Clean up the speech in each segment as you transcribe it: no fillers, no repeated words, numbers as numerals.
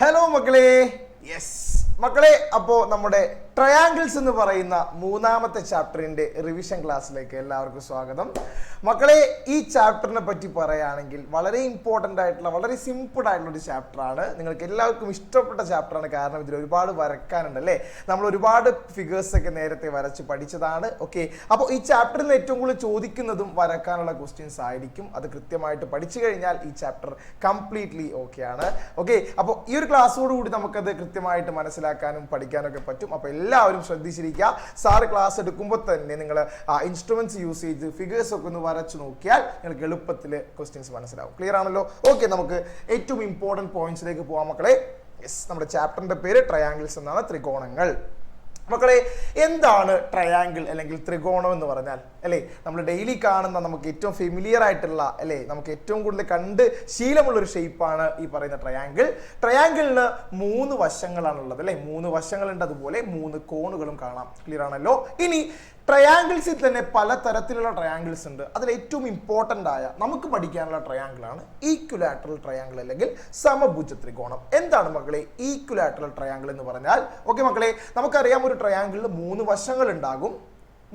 Hello മക്കളെ, yes മക്കളെ, അപ്പോൾ നമ്മുടെ ട്രയാങ്കിൾസ് എന്ന് പറയുന്ന മൂന്നാമത്തെ ചാപ്റ്ററിന്റെ റിവിഷൻ ക്ലാസ്സിലേക്ക് എല്ലാവർക്കും സ്വാഗതം. മക്കളെ, ഈ ചാപ്റ്ററിനെ പറ്റി പറയുകയാണെങ്കിൽ വളരെ ഇമ്പോർട്ടൻ്റ് ആയിട്ടുള്ള വളരെ സിമ്പിൾ ആയിട്ടുള്ള ഒരു ചാപ്റ്ററാണ്. നിങ്ങൾക്ക് എല്ലാവർക്കും ഇഷ്ടപ്പെട്ട ചാപ്റ്ററാണ്. കാരണം ഇതിൽ ഒരുപാട് വരക്കാനുണ്ട് അല്ലേ. നമ്മൾ ഒരുപാട് ഫിഗേഴ്സ് ഒക്കെ നേരത്തെ വരച്ച് പഠിച്ചതാണ്. ഓക്കെ, അപ്പോൾ ഈ ചാപ്റ്ററിൽ നിന്ന് ഏറ്റവും കൂടുതൽ ചോദിക്കുന്നതും വരക്കാനുള്ള ക്വസ്റ്റ്യൻസ് ആയിരിക്കും. അത് കൃത്യമായിട്ട് പഠിച്ചു കഴിഞ്ഞാൽ ഈ ചാപ്റ്റർ കംപ്ലീറ്റ്ലി ഓക്കെ ആണ്. ഓക്കെ, അപ്പോൾ ഈ ഒരു ക്ലാസ്സോടുകൂടി നമുക്കത് കൃത്യമായിട്ട് മനസ്സിലാക്കാനും പഠിക്കാനും ഒക്കെ പറ്റും. അപ്പോൾ എല്ലാവരും ശ്രദ്ധിച്ചിരിക്കുക. സാറ് ക്ലാസ് എടുക്കുമ്പോൾ തന്നെ നിങ്ങൾ ഇൻസ്ട്രുമെന്റ്സ് യൂസ് ചെയ്ത് ഫിഗേഴ്സ് ഒക്കെ ഒന്ന് വരച്ച് നോക്കിയാൽ നിങ്ങൾക്ക് എളുപ്പത്തിൽ ക്വസ്റ്റ്യൻസ് മനസ്സിലാവും. ക്ലിയർ ആണല്ലോ? ഓക്കെ, നമുക്ക് ഏറ്റവും ഇമ്പോർട്ടൻറ്റ് പോയിന്റ്സിലേക്ക് പോകാം മക്കളെ. യെസ്, നമ്മുടെ ചാപ്റ്ററിന്റെ പേര് ട്രയാങ്കിൾസ് എന്നാണ്, ത്രികോണങ്ങൾ. മക്കളെ, എന്താണ് ട്രയാങ്കിൾ അല്ലെങ്കിൽ ത്രികോണം എന്ന് പറഞ്ഞാൽ? അല്ലേ, നമ്മൾ ഡെയിലി കാണുന്ന നമുക്ക് ഏറ്റവും ഫെമിലിയർ ആയിട്ടുള്ള അല്ലേ, നമുക്ക് ഏറ്റവും കൂടുതൽ കണ്ട് ശീലമുള്ള ഒരു ഷേപ്പാണ് ഈ പറയുന്ന ട്രയാങ്കിൾ. ട്രയാങ്കിളിന് 3 വശങ്ങളാണുള്ളത് അല്ലേ. 3 വശങ്ങളുണ്ട്, അതുപോലെ 3 കോണുകളും കാണാം. ക്ലിയർ ആണല്ലോ? ഇനി ട്രയാങ്കിൾസിൽ തന്നെ പലതരത്തിലുള്ള ട്രയാങ്കിൾസ് ഉണ്ട്. അതിൽ ഏറ്റവും ഇമ്പോർട്ടൻ്റ് ആയ നമുക്ക് പഠിക്കാനുള്ള ട്രയാങ്കിൾ ആണ് ഈക്വിലാറ്ററൽ ട്രയാങ്കിൾ അല്ലെങ്കിൽ സമഭുജ ത്രികോണം. എന്താണ് മക്കളെ ഈക്വിലാറ്ററൽ ട്രയാങ്കിൾ എന്ന് പറഞ്ഞാൽ? ഓക്കെ മക്കളെ, നമുക്കറിയാം ഒരു ട്രയാങ്കിളിൽ 3 വശങ്ങൾ ഉണ്ടാകും,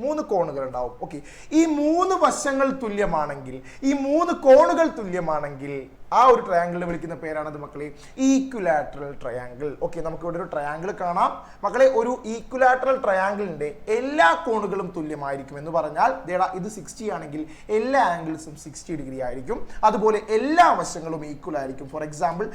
3 കോണുകൾ ഉണ്ടാവും. ഓക്കെ, ഈ 3 വശങ്ങൾ തുല്യമാണെങ്കിൽ, ഈ 3 കോണുകൾ തുല്യമാണെങ്കിൽ ആ ഒരു ട്രയാങ്കിളിനെ വിളിക്കുന്ന പേരാണത് മക്കളെ ഈക്വിലാറ്ററൽ ട്രയാങ്കിൾ. ഓക്കെ, നമുക്ക് ഇവിടെ ഒരു ട്രയാങ്കിൾ കാണാം മക്കളെ. ഒരു ഈക്വിലാറ്ററൽ ട്രയാങ്കിളിന്റെ എല്ലാ കോണുകളും തുല്യമായിരിക്കും എന്ന് പറഞ്ഞാൽ ഇത് 60 ആണെങ്കിൽ എല്ലാ ആംഗിൾസും 60 ഡിഗ്രി ആയിരിക്കും. അതുപോലെ എല്ലാ വശങ്ങളും ഈക്വൽ ആയിരിക്കും. ഫോർ എക്സാമ്പിൾ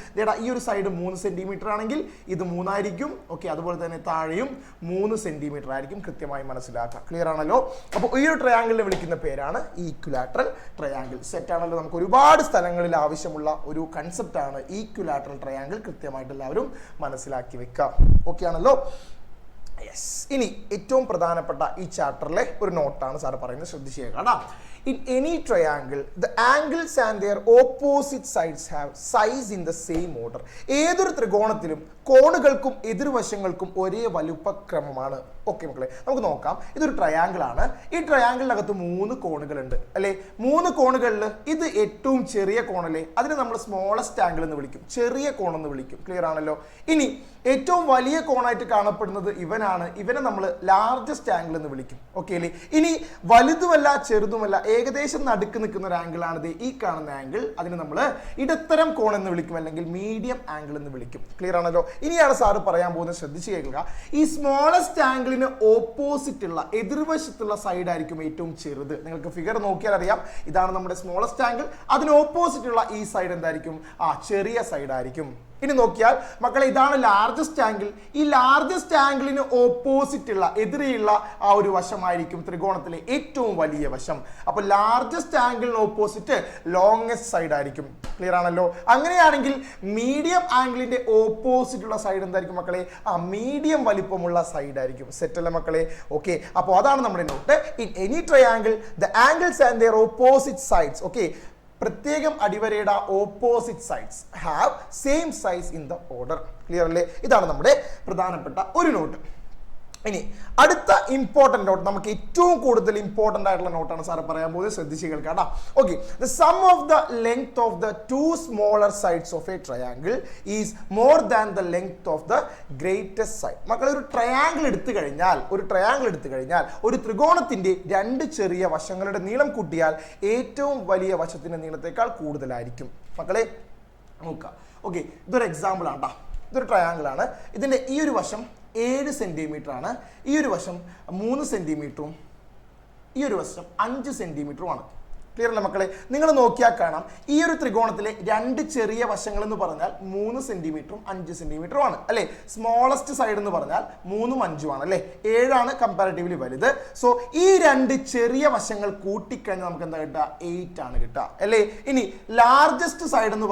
ഈ ഒരു സൈഡ് 3 സെന്റിമീറ്റർ ആണെങ്കിൽ ഇത് 3 ആയിരിക്കും. ഓക്കെ, അതുപോലെ തന്നെ താഴെയും 3 സെന്റിമീറ്റർ ആയിരിക്കും. കൃത്യമായി മനസ്സിലാക്കുക. ക്ലിയർ ആണല്ലോ? അപ്പോൾ ഈ ഒരു ട്രയാങ്കിളിനെ വിളിക്കുന്ന പേരാണ് ഈക്വിലാറ്ററൽ ട്രയാങ്കിൾ. സെറ്റ് ആണല്ലോ? നമുക്ക് ഒരുപാട് സ്ഥലങ്ങളിൽ ആവശ്യമുള്ള ഒരു കൺസെപ്റ്റ് ആണ് ഈക്വിലാറ്ററൽ ട്രയാങ്കിൾ. കൃത്യമായിട്ട് എല്ലാവരും മനസ്സിലാക്കി വെക്കാം. ഓക്കെ ആണല്ലോ? യെസ്. ഇനി ഏറ്റവും പ്രധാനപ്പെട്ട ഈ ചാപ്റ്ററിലെ ഒരു നോട്ടാണ് സാർ പറയുന്നത്, ശ്രദ്ധിച്ചേക്കാം. In any triangle, the angles and their opposite sides have size in the same order. ഏതൊരു ത്രികോണത്തിലും കോണുകൾക്കും എതിർവശങ്ങൾക്കും ഒരേ വലുപ്പക്രമമാണ്. ഓക്കെ മക്കളെ, നമുക്ക് നോക്കാം. ഇതൊരു ട്രയാങ്കിൾ ആണ്. ഈ ട്രയാങ്കിളിനകത്ത് 3 കോണുകളുണ്ട് അല്ലേ. 3 കോണുകളിൽ ഇത് ഏറ്റവും ചെറിയ കോണല്ലേ, അതിനെ നമ്മൾ സ്മോളസ്റ്റ് ആംഗിൾ എന്ന് വിളിക്കും, ചെറിയ കോണെന്ന് വിളിക്കും. ക്ലിയർ ആണല്ലോ? ഇനി ഏറ്റവും വലിയ കോണായിട്ട് കാണപ്പെടുന്നത് ഇവനാണ്. ഇവനെ നമ്മൾ ലാർജസ്റ്റ് ആംഗിൾ എന്ന് വിളിക്കും. ഓക്കെ അല്ലേ? ഇനി വലുതുമല്ല ചെറുതുമല്ല, ഏകദേശം നടുക്ക് നിൽക്കുന്ന ഒരു ആംഗിൾ ആണ് ഈ കാണുന്ന ആംഗിൾ. അതിന് നമ്മൾ ഇടത്തരം കോൺ എന്ന് വിളിക്കും, അല്ലെങ്കിൽ മീഡിയം ആംഗിൾ എന്ന് വിളിക്കും. ക്ലിയർ ആണല്ലോ? ഇനിയാണ് സാറ് പറയാൻ പോകുന്നത്, ശ്രദ്ധിച്ച് കേൾക്കുക. ഈ സ്മോളസ്റ്റ് ആംഗിളിന് ഓപ്പോസിറ്റ് ഉള്ള എതിർവശത്തുള്ള സൈഡ് ആയിരിക്കും ഏറ്റവും ചെറുത്. നിങ്ങൾക്ക് ഫിഗർ നോക്കിയാൽ അറിയാം, ഇതാണ് നമ്മുടെ സ്മോളസ്റ്റ് ആംഗിൾ. അതിന് ഓപ്പോസിറ്റ് ഉള്ള ഈ സൈഡ് എന്തായിരിക്കും? ചെറിയ സൈഡ് ആയിരിക്കും. ഇനി നോക്കിയാൽ മക്കളെ, ഇതാണ് ലാർജസ്റ്റ് ആംഗിൾ. ഈ ലാർജസ്റ്റ് ആംഗിളിന് ഓപ്പോസിറ്റ് ഉള്ള എതിരെയുള്ള ആ ഒരു വശമായിരിക്കും ത്രികോണത്തിലെ ഏറ്റവും വലിയ വശം. അപ്പൊ ലാർജസ്റ്റ് ആംഗിളിന് ഓപ്പോസിറ്റ് ലോങ്സ്റ്റ് സൈഡ് ആയിരിക്കും. ക്ലിയർ ആണല്ലോ? അങ്ങനെയാണെങ്കിൽ മീഡിയം ആംഗിളിന്റെ ഓപ്പോസിറ്റ് ഉള്ള സൈഡ് എന്തായിരിക്കും മക്കളെ? മീഡിയം വലിപ്പമുള്ള സൈഡ് ആയിരിക്കും. സെറ്റ് അല്ലേ മക്കളെ? ഓക്കെ, അപ്പോൾ അതാണ് നമ്മുടെ note. In any triangle the angles and their opposite sides, okay, പ്രത്യേകം അടിവരയുടെ opposite sides have same size in the order. Clear അല്ലേ? ഇതാണ് നമ്മുടെ പ്രധാനപ്പെട്ട ഒരു നോട്ട്. ഇനി അടുത്ത ഇമ്പോർട്ടന്റ് നോട്ട്, നമുക്ക് ഏറ്റവും കൂടുതൽ ഇമ്പോർട്ടന്റ് ആയിട്ടുള്ള നോട്ടാണ് സാറ് പറയാൻ പോകുന്നത്. ശ്രദ്ധിച്ച് കേൾക്കാം. Okay, the sum of the length of the 2 smaller sides of A triangle is more than the length of the greatest side. മക്കളെ, ഒരു ട്രയാങ്കിൾ എടുത്തു കഴിഞ്ഞാൽ ഒരു ത്രികോണത്തിന്റെ 2 ചെറിയ വശങ്ങളുടെ നീളം കൂട്ടിയാൽ ഏറ്റവും വലിയ വശത്തിന്റെ നീളത്തേക്കാൾ കൂടുതലായിരിക്കും. മക്കളെ നോക്കുക. ഓക്കെ, ഇതൊരു എക്സാമ്പിൾ ആണ്. ഇതൊരു ട്രയാങ്കിൾ ആണ്. ഇതിന്റെ ഈ ഒരു വശം 7 സെന്റിമീറ്റർ ആണ്, ഈ ഒരു വശം 3 സെന്റിമീറ്ററും ഈ ഒരു വശം 5 സെന്റിമീറ്ററുമാണ്. ക്ലിയർ അല്ലേ മക്കളെ? നിങ്ങൾ നോക്കിയാൽ കാണാം, ഈ ഒരു ത്രികോണത്തിലെ 2 ചെറിയ വശങ്ങൾ എന്ന് പറഞ്ഞാൽ 3 സെന്റിമീറ്ററും 5 സെന്റിമീറ്ററും ആണ് അല്ലേ. സ്മോളസ്റ്റ് സൈഡ് എന്ന് പറഞ്ഞാൽ 3ഉം 5ഉം ആണ് അല്ലേ. 7ആണ് കമ്പാരിറ്റീവ്ലി വലുത്. സോ ഈ 2 ചെറിയ വശങ്ങൾ കൂട്ടിക്കഴിഞ്ഞാൽ നമുക്ക് എന്താ കിട്ടുക? 8 ആണ് കിട്ടുക അല്ലേ. ഇനി ലാർജസ്റ്റ് സൈഡ് എന്ന്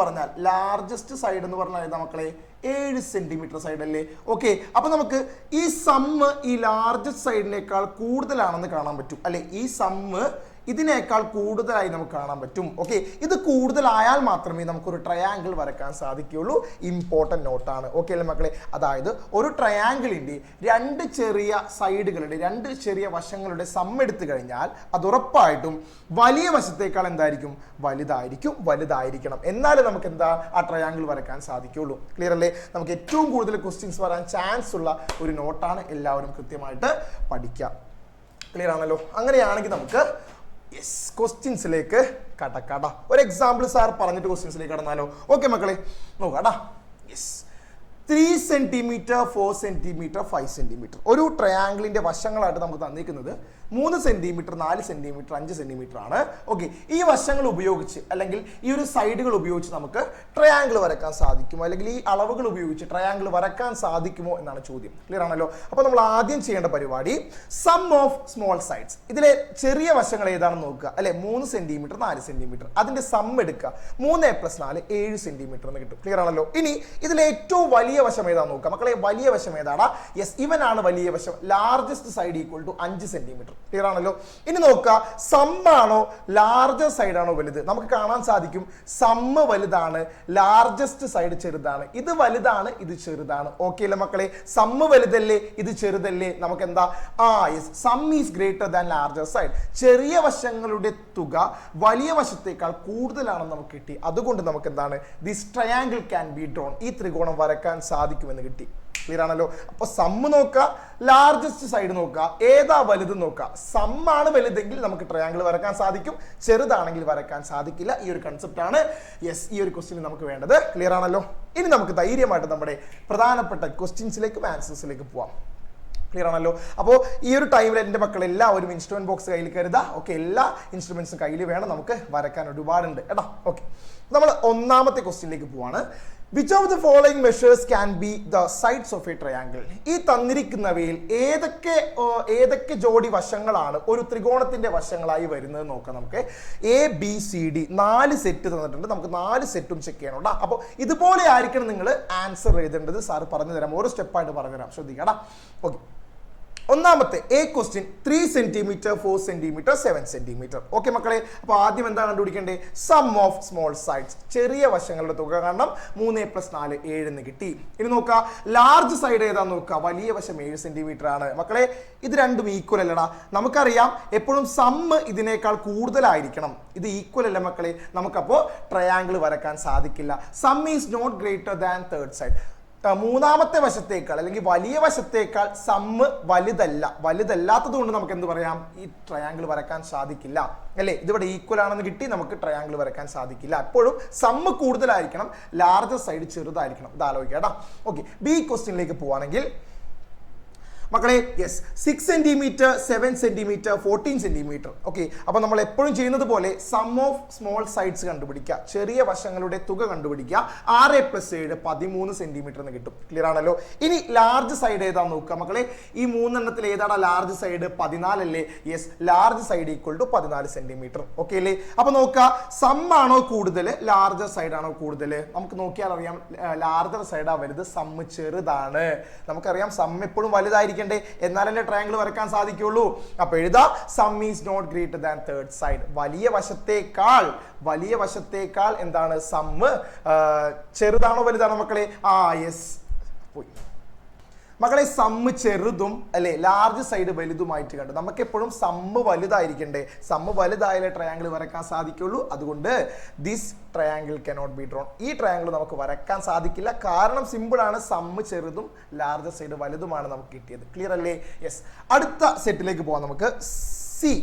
പറഞ്ഞാൽ ഏതാ മക്കളെ? 7 സെന്റിമീറ്റർ സൈഡ് അല്ലേ. ഓക്കെ, അപ്പൊ നമുക്ക് ഈ സമ്മ് ഈ ലാർജസ്റ്റ് സൈഡിനേക്കാൾ കൂടുതലാണെന്ന് കാണാൻ പറ്റും അല്ലെ. ഈ സമ്മ് ഇതിനേക്കാൾ കൂടുതലായി നമുക്ക് കാണാൻ പറ്റും. ഓക്കെ, ഇത് കൂടുതലായാൽ മാത്രമേ നമുക്കൊരു ട്രയാങ്കിൾ വരക്കാൻ സാധിക്കുകയുള്ളൂ. ഇമ്പോർട്ടൻറ്റ് നോട്ടാണ്. ഓക്കെ അല്ലേ മക്കളെ? അതായത് ഒരു ട്രയാങ്കിളിൻ്റെ രണ്ട് ചെറിയ സൈഡുകളുടെ രണ്ട് ചെറിയ വശങ്ങളുടെ സം എടുത്തു കഴിഞ്ഞാൽ അത് ഉറപ്പായിട്ടും വലിയ വശത്തേക്കാൾ എന്തായിരിക്കും? വലുതായിരിക്കണം. എന്നാലേ നമുക്ക് എന്താ ആ ട്രയാങ്കിൾ വരക്കാൻ സാധിക്കുകയുള്ളൂ. ക്ലിയർ അല്ലേ? നമുക്ക് ഏറ്റവും കൂടുതൽ ക്വസ്റ്റ്യൻസ് വരാൻ ചാൻസ് ഉള്ള ഒരു നോട്ടാണ്. എല്ലാവരും കൃത്യമായിട്ട് പഠിക്കാം. ക്ലിയർ ആണല്ലോ? അങ്ങനെയാണെങ്കിൽ നമുക്ക് ക്വസ്റ്റ്യൻസിലേക്ക് കടക്കാടാ. ഒരു എക്സാമ്പിൾ സാർ പറഞ്ഞിട്ട് ക്വസ്റ്റ്യൻസിലേക്ക് കടന്നാലോ? ഓക്കെ മക്കളെ, നോക്കാടാ. 3 സെന്റിമീറ്റർ, 4 സെന്റിമീറ്റർ, 5 സെന്റിമീറ്റർ ഒരു ട്രയാങ്കിളിന്റെ വശങ്ങളായിട്ട് നമുക്ക് തന്നിരിക്കുന്നത് 3 സെന്റിമീറ്റർ, 4 സെന്റിമീറ്റർ, 5 സെന്റിമീറ്റർ ആണ്. ഓക്കെ, ഈ വശങ്ങൾ ഉപയോഗിച്ച് അല്ലെങ്കിൽ ഈ ഒരു സൈഡുകൾ ഉപയോഗിച്ച് നമുക്ക് ട്രയാങ്കിൾ വരക്കാൻ സാധിക്കുമോ, അല്ലെങ്കിൽ ഈ അളവുകൾ ഉപയോഗിച്ച് ട്രയാങ്കിൾ വരക്കാൻ സാധിക്കുമോ എന്നാണ് ചോദ്യം. ക്ലിയർ ആണല്ലോ? അപ്പോൾ നമ്മൾ ആദ്യം ചെയ്യേണ്ട പരിപാടി സം ഓഫ് സ്മോൾ സൈഡ്സ്, ഇതിലെ ചെറിയ വശങ്ങൾ ഏതാണെന്ന് നോക്കുക അല്ലെ. 3 സെന്റിമീറ്റർ, 4 സെന്റിമീറ്റർ, അതിന്റെ സം എടുക്കുക. 3 + 4 7 സെന്റിമീറ്റർ എന്ന് കിട്ടും. ക്ലിയർ ആണല്ലോ? ഇനി ഇതിലെ ഏറ്റവും വലിയ വശം ഏതാന്ന് നോക്കുക മക്കളെ. വലിയ വശം ഏതാടാ? ഇവനാണ് വലിയ വശം. Largest side = 5 centimetre. ക്ലിയർ ആണല്ലോ? ഇനി നോക്കുക, സമ്മാണോ ലാർജർ സൈഡ് ആണോ വലുത്? നമുക്ക് കാണാൻ സാധിക്കും സമ്മ് വലുതാണ്, ലാർജസ്റ്റ് സൈഡ് ചെറുതാണ്. ഇത് വലുതാണ്, ഇത് ചെറുതാണ്. ഓക്കെ അല്ലേ മക്കളെ? സമ്മ് വലുതല്ലേ, ഇത് ചെറുതല്ലേ? നമുക്ക് എന്താ some is greater than larger side. ചെറിയ വശങ്ങളുടെ തുക വലിയ വശത്തേക്കാൾ കൂടുതലാണെന്ന് നമുക്ക് കിട്ടി. അതുകൊണ്ട് നമുക്ക് എന്താണ് this triangle can be drone, ഈ ത്രികോണം വരക്കാൻ സാധിക്കുമെന്ന് കിട്ടി. ക്ലിയർ ആണല്ലോ? അപ്പൊ സമ്മ് നോക്കുക, ലാർജസ്റ്റ് സൈഡ് നോക്കുക, ഏതാ വലുത് നോക്കുക. സമ്മാണ് വലുതെങ്കിൽ നമുക്ക് ട്രയാങ്കിൾ വരക്കാൻ സാധിക്കും, ചെറുതാണെങ്കിൽ വരക്കാൻ സാധിക്കില്ല. ഈ ഒരു കൺസെപ്റ്റ് ആണ് ഈ ഒരു ക്വസ്റ്റ്യൻ നമുക്ക് വേണ്ടത്. ക്ലിയർ ആണല്ലോ? ഇനി നമുക്ക് ധൈര്യമായിട്ട് നമ്മുടെ പ്രധാനപ്പെട്ട ക്വസ്റ്റ്യൻസിലേക്കും ആൻസേഴ്സിലേക്ക് പോവാം. ക്ലിയർ ആണല്ലോ? അപ്പോൾ ഈ ഒരു ടൈമിൽ എൻ്റെ മക്കൾ എല്ലാവരും ഇൻസ്ട്രുമെന്റ് ബോക്സ് കയ്യിൽ കരുതുക. ഓക്കെ, എല്ലാ ഇൻസ്ട്രുമെന്റ്സും കയ്യിൽ വേണം, നമുക്ക് വരക്കാൻ ഒരുപാടുണ്ട് കേട്ടോ. ഓക്കെ, നമ്മൾ ഒന്നാമത്തെ ക്വസ്റ്റ്യനിലേക്ക് പോവാണ്. Which of the following measures can be the sides of a triangle? ഈ തന്നിരിക്കുന്നവയിൽ ഏതൊക്കെ ജോഡി വശങ്ങളാണ് ഒരു ത്രികോണത്തിന്റെ വശങ്ങളായി വരുന്നത് നോക്കാം. നമുക്ക് ABCD 4 സെറ്റ് തന്നിട്ടുണ്ട്. നമുക്ക് 4 സെറ്റും ചെക്ക് ചെയ്യണം. അപ്പോൾ ഇതുപോലെ ആയിരിക്കണം നിങ്ങൾ ആൻസർ എഴുതേണ്ടത്. സാർ പറഞ്ഞു തരാം, ഓരോ സ്റ്റെപ്പായിട്ട് പറഞ്ഞു തരാം, ശ്രദ്ധിക്കണം. ഓക്കെ, ഒന്നാമത്തെ question 3 centimetre, 4 centimetre, 7 centimetre. Okay മക്കളെ, അപ്പോൾ ആദ്യം എന്താണ് കണ്ടുപിടിക്കേണ്ടത്? സം ഓഫ് സ്മോൾ സൈഡ്സ്, ചെറിയ വശങ്ങളുടെ തുക കാണണം. 3 + 4 7 എന്ന് കിട്ടി. ഇനി നോക്കുക, ലാർജ് സൈഡ് ഏതാന്ന് നോക്കുക. വലിയ വശം 7 സെന്റിമീറ്റർ ആണ്. മക്കളെ, ഇത് രണ്ടും ഈക്വൽ അല്ലടാ. നമുക്കറിയാം എപ്പോഴും സമ്മ് ഇതിനേക്കാൾ കൂടുതലായിരിക്കണം. ഇത് ഈക്വൽ അല്ല മക്കളെ, നമുക്കപ്പോൾ ട്രയാങ്കിൾ വരക്കാൻ സാധിക്കില്ല. Sum is not greater than third side. മൂന്നാമത്തെ വശത്തേക്കാൾ അല്ലെങ്കിൽ വലിയ വശത്തേക്കാൾ സമ്മ് വലുതല്ലാത്തത് കൊണ്ട് നമുക്ക് എന്ത് പറയാം? ഈ ട്രയാങ്കിൾ വരക്കാൻ സാധിക്കില്ല അല്ലേ? ഇതിവിടെ ഈക്വൽ ആണെന്ന് കിട്ടി, നമുക്ക് ട്രയാങ്കിൾ വരക്കാൻ സാധിക്കില്ല. എപ്പോഴും സമ്മ് കൂടുതലായിരിക്കണം, ലാർജർ സൈഡ് ചെറുതായിരിക്കണം. ഇത് ആലോചിക്കാം കേട്ടോ. ഓക്കെ, ബി ക്വസ്റ്റ്യനിലേക്ക് പോവാണെങ്കിൽ മക്കളെ 6 സെന്റിമീറ്റർ, 7 സെന്റിമീറ്റർ, 14 സെന്റിമീറ്റർ. ഓക്കെ, അപ്പൊ നമ്മൾ എപ്പോഴും ചെയ്യുന്നത് പോലെ സം ഓഫ് സ്മോൾ സൈഡ്സ് കണ്ടുപിടിക്കുക, ചെറിയ വശങ്ങളുടെ തുക കണ്ടുപിടിക്കുക. 6 + 7 13 സെന്റിമീറ്റർ എന്ന് കിട്ടും. ക്ലിയർ ആണല്ലോ? ഇനി ലാർജ് സൈഡ് ഏതാന്ന് നോക്കുക മക്കളെ. ഈ 3 എണ്ണത്തിൽ ഏതാണ് ലാർജ് സൈഡ്? 14 അല്ലേ? Large side = 14 centimetre. ഓക്കെ അല്ലേ? അപ്പൊ നോക്കുക, സം ആണോ കൂടുതൽ, ലാർജർ സൈഡ് ആണോ കൂടുതൽ? നമുക്ക് നോക്കിയാൽ അറിയാം ലാർജർ സൈഡാ വലുത്, സമ്മ് ചെറുതാണ്. നമുക്കറിയാം സം എപ്പോഴും വലുതായിരിക്കും, എന്നാലല്ലേ ട്രയാങ്കിൾ വരക്കാൻ സാധിക്കുള്ളൂ. അപ്പൊ എഴുതാ sum is not greater than third side. വലിയ വശത്തേക്കാൾ എന്താണ് സമ്മ് ചെറുതാണോ വലുതാണോ മക്കളെ? പോയി മക്കളെ, സമ്മ് ചെറുതും അല്ലെ ലാർജ് സൈഡ് വലുതുമായിട്ട് കണ്ടു. നമുക്ക് എപ്പോഴും സമ്മ് വലുതായിരിക്കണ്ടേ, സമ്മ് വലുതായാലേ ട്രയാങ്കിൾ വരക്കാൻ സാധിക്കുള്ളൂ. അതുകൊണ്ട് this triangle cannot be drone, ഈ ട്രയാങ്കിൾ നമുക്ക് വരക്കാൻ സാധിക്കില്ല. കാരണം സിമ്പിൾ ആണ്, സമ്മ് ചെറുതും ലാർജ് സൈഡ് വലുതുമാണ് നമുക്ക് കിട്ടിയത്. ക്ലിയർ അല്ലേ? അടുത്ത സെറ്റിലേക്ക് പോവാം. നമുക്ക് സി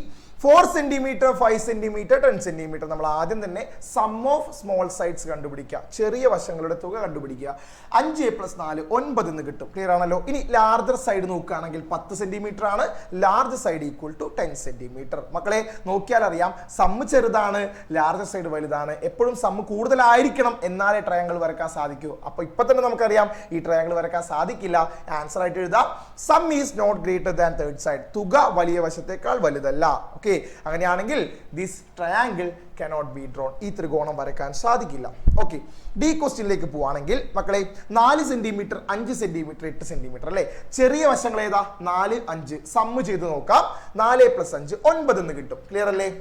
4 സെന്റിമീറ്റർ, 5 സെന്റിമീറ്റർ, 10 സെന്റിമീറ്റർ. നമ്മൾ ആദ്യം തന്നെ സം ഓഫ് സ്മോൾ സൈഡ്സ് കണ്ടുപിടിക്കുക, ചെറിയ വശങ്ങളുടെ തുക കണ്ടുപിടിക്കുക. 5 + 4 9 എന്ന് കിട്ടും. ക്ലിയർ ആണല്ലോ? ഇനി ലാർജർ സൈഡ് നോക്കുകയാണെങ്കിൽ 10 സെന്റിമീറ്റർ ആണ്. Large side = 10 centimetre. മക്കളെ നോക്കിയാൽ അറിയാം സമ്മ് ചെറുതാണ്, ലാർജർ സൈഡ് വലുതാണ്. എപ്പോഴും സമ്മ് കൂടുതലായിരിക്കണം, എന്നാലേ ട്രയാങ്കിൾ വരക്കാൻ സാധിക്കൂ. അപ്പൊ ഇപ്പൊ തന്നെ നമുക്കറിയാം ഈ ട്രയാങ്കിൾ വരക്കാൻ സാധിക്കില്ല. ആൻസർ ആയിട്ട് എഴുതാം sum is not greater than third side. തുക വലിയ വശത്തേക്കാൾ വലുതല്ല. ഓക്കെ, ഓക്കെ, അങ്ങനെയാണെങ്കിൽ this triangle cannot be drawn. ഈ ത്രികോണം വരക്കാൻ സാധിക്കില്ല. ഓക്കെ, ഡി ക്വസ്റ്റ്യനിലേക്ക് പോവാണെങ്കിൽ മക്കളെ 4 സെന്റിമീറ്റർ 5 സെന്റിമീറ്റർ 8 സെന്റിമീറ്റർ അല്ലെ, ചെറിയ വശങ്ങൾ ഏതാ 4 5 സമ്മ് ചെയ്ത് നോക്കാം. 4 + 5 9 എന്ന് കിട്ടും. ക്ലിയർ അല്ലേ?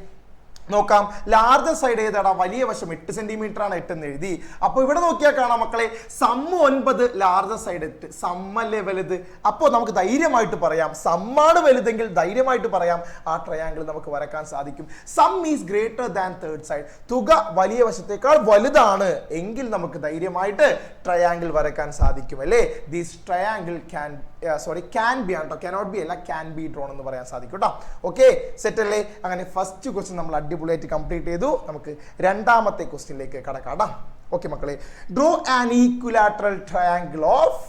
നോക്കാം, ലാർജർ സൈഡ് ഏതാടാ, വലിയ വശം 8 സെന്റിമീറ്റർ ആണ്, 8 എന്ന് എഴുതി. അപ്പൊ ഇവിടെ നോക്കിയാൽ കാണാം മക്കളെ, സമ്മ് 9, ലാർജർ സൈഡ് 8, സമ്മല്ലേ വലുത്. അപ്പോൾ നമുക്ക് ധൈര്യമായിട്ട് പറയാം, സമ്മാണ് വലുതെങ്കിൽ ധൈര്യമായിട്ട് പറയാം ആ ട്രയാങ്കിൾ നമുക്ക് വരക്കാൻ സാധിക്കും. Some is greater than third side, തുക വലിയ വശത്തേക്കാൾ വലുതാണ് എങ്കിൽ നമുക്ക് ധൈര്യമായിട്ട് ട്രയാങ്കിൾ വരക്കാൻ സാധിക്കും അല്ലേ. ദിസ് ട്രയാങ്കിൾ ക്യാൻ ബി ആണോ, കനോട്ട് ബി അല്ല, ക്യാൻ ബി ഡ്രോൺ എന്ന് പറയാൻ സാധിക്കും കേട്ടോ. ഓക്കെ, സെറ്റ് അല്ലേ? അങ്ങനെ ഫസ്റ്റ് ക്വസ്റ്റ്യൻ നമ്മൾ അടിപൊളിയായിട്ട് കംപ്ലീറ്റ് ചെയ്തു. നമുക്ക് രണ്ടാമത്തെ ക്വസ്റ്റ്യനിലേക്ക് കടക്കാം. ഓക്കെ മക്കളെ, draw an equilateral triangle of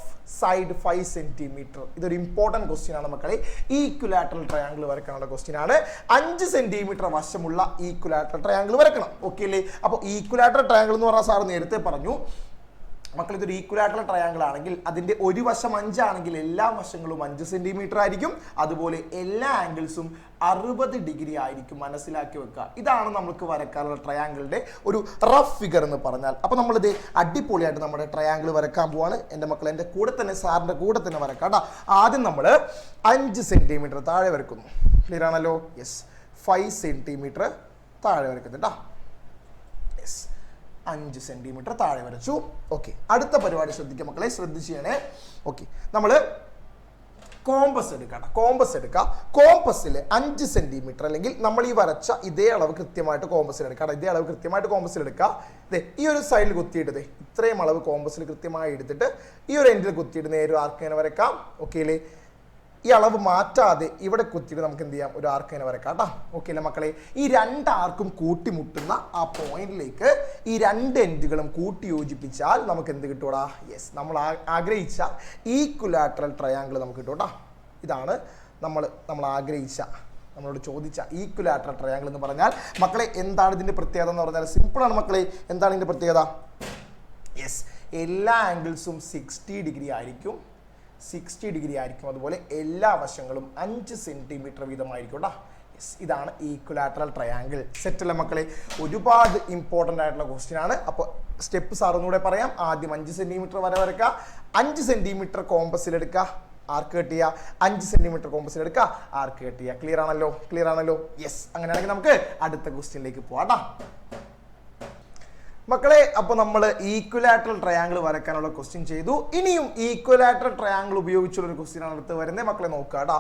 side 5 centimetre. ഇതൊരു ഇമ്പോർട്ടൻറ്റ് ക്വസ്റ്റ്യൻ ആണ് മക്കളെ. ഈക്വിലാറ്ററൽ ട്രയാങ്കിൾ വരക്കാനുള്ള ക്വസ്റ്റ്യൻ ആണ്. 5 സെന്റിമീറ്റർ വശമുള്ള ഈക്വിലാറ്ററൽ ട്രയാങ്കിൾ വരക്കണം. ഓക്കെ അല്ലേ? അപ്പോൾ ഈക്വിലാറ്ററൽ ട്രയാങ്കിൾ എന്ന് പറഞ്ഞാൽ സാർ നേരത്തെ പറഞ്ഞു മക്കൾ, ഇതൊരു ഈക്വിലാറ്ററൽ ട്രയാങ്കിൾ ആണെങ്കിൽ അതിന്റെ ഒരു വശം 5 ആണെങ്കിൽ എല്ലാ വശങ്ങളും 5 സെന്റിമീറ്റർ ആയിരിക്കും. അതുപോലെ എല്ലാ ആംഗിൾസും 60 ഡിഗ്രി ആയിരിക്കും. മനസ്സിലാക്കി വെക്കുക. ഇതാണ് നമുക്ക് വരക്കാനുള്ള ട്രയാങ്കിളിന്റെ ഒരു റഫ് ഫിഗർ എന്ന് പറഞ്ഞാൽ. അപ്പൊ നമ്മളിത് അടിപൊളിയായിട്ട് നമ്മുടെ ട്രയാങ്കിൾ വരക്കാൻ പോവാണ്. എൻ്റെ മക്കൾ എൻ്റെ കൂടെ തന്നെ, സാറിന്റെ കൂടെ തന്നെ വരക്കാം കേട്ടോ. ആദ്യം നമ്മൾ 5 സെന്റിമീറ്റർ താഴെ വരക്കുന്നു. ക്ലിയർ ആണല്ലോ? യെസ്, 5 സെന്റിമീറ്റർ താഴെ വരക്കുന്നുണ്ടാ. യെസ്, 5 സെന്റിമീറ്റർ താഴെ വരച്ചു. ഓക്കെ, അടുത്ത പരിപാടി ശ്രദ്ധിക്കുക മക്കളെ, ശ്രദ്ധിച്ചേ. ഓക്കെ, നമ്മൾ കോമ്പസ് എടുക്കാം. കോമ്പസിൽ 5 സെന്റിമീറ്റർ അല്ലെങ്കിൽ നമ്മൾ ഈ വരച്ച ഇതേ അളവ് കൃത്യമായിട്ട് കോമ്പസിൽ എടുക്കാം. ഇതേ അളവ് കൃത്യമായിട്ട് കോമ്പസിൽ എടുക്കുക. ഈ ഒരു സൈഡിൽ കുത്തിയിട്ട് ഇത്രയും അളവ് കോമ്പസിൽ കൃത്യമായി എടുത്തിട്ട് ഈ ഒരു എൻഡിൽ കുത്തിയിട്ട് നേരെ ഒരു ആർക്ക് ഇങ്ങനെ വരക്കാം. ഓക്കെ അല്ലേ? ഈ അളവ് മാറ്റാതെ ഇവിടെ കുത്തിയിട്ട് നമുക്ക് എന്ത് ചെയ്യാം, ഒരു ആർക്ക് ഇങ്ങനെ വരക്കാം കേട്ടോ. ഓക്കെ അല്ലേ മക്കളെ? ഈ 2 ആർക്കും കൂട്ടിമുട്ടുന്ന ആ പോയിന്റിലേക്ക് ഈ 2 എൻഡുകളും കൂട്ടി യോജിപ്പിച്ചാൽ നമുക്ക് എന്ത് കിട്ടൂടാ? യെസ്, നമ്മൾ ആഗ്രഹിച്ച ഈക്വിലാറ്ററൽ ട്രയാങ്കിൾ നമുക്ക് കിട്ടൂടാ. ഇതാണ് നമ്മൾ ആഗ്രഹിച്ച, നമ്മളോട് ചോദിച്ച ഈക്വിലാറ്ററൽ ട്രയാങ്കിൾ എന്ന് പറഞ്ഞാൽ മക്കളെ എന്താണ് ഇതിന്റെ പ്രത്യേകത എന്ന് പറഞ്ഞാൽ സിമ്പിളാണ് മക്കളെ. എന്താണ് ഇതിന്റെ പ്രത്യേകത? യെസ്, എല്ലാ ആംഗിൾസും 60 ഡിഗ്രി ആയിരിക്കും. 60 ഡിഗ്രി ആയിരിക്കും. അതുപോലെ എല്ലാ വശങ്ങളും 5 സെന്റിമീറ്റർ വീതമായിരിക്കും കേട്ടോ. യെസ്, ഇതാണ് ഈക്വിലാറ്ററൽ ട്രയാങ്കിൾ. സെറ്റ് അല്ലേ മക്കളെ? ഒരുപാട് ഇമ്പോർട്ടൻ്റ് ആയിട്ടുള്ള ക്വസ്റ്റ്യൻ ആണ്. അപ്പോൾ സ്റ്റെപ്പ് സാറൊന്നുകൂടെ പറയാം. ആദ്യം 5 സെന്റിമീറ്റർ വരെ വരക്കുക. 5 സെന്റിമീറ്റർ കോമ്പസിൽ എടുക്കുക, ആർക്ക് കട്ട് ചെയ്യുക. 5 സെന്റിമീറ്റർ കോമ്പസിൽ എടുക്കുക, ആർക്ക് കട്ട് ചെയ്യുക. ക്ലിയർ ആണല്ലോ? യെസ്, അങ്ങനെയാണെങ്കിൽ നമുക്ക് അടുത്ത ക്വസ്റ്റ്യനിലേക്ക് പോവാം കേട്ടോ മക്കളെ. അപ്പോൾ നമ്മൾ ഈക്വിലാറ്ററൽ ട്രയാങ്കിൾ വരക്കാനുള്ള ക്വസ്റ്റ്യൻ ചെയ്തു. ഇനിയും ഈക്വിലാറ്ററൽ ട്രയാങ്കിൾ ഉപയോഗിച്ചുള്ള ഒരു ക്വസ്റ്റ്യൻ ആണ് അടുത്ത് വരുന്നത്. മക്കളെ നോക്കുക കേട്ടോ.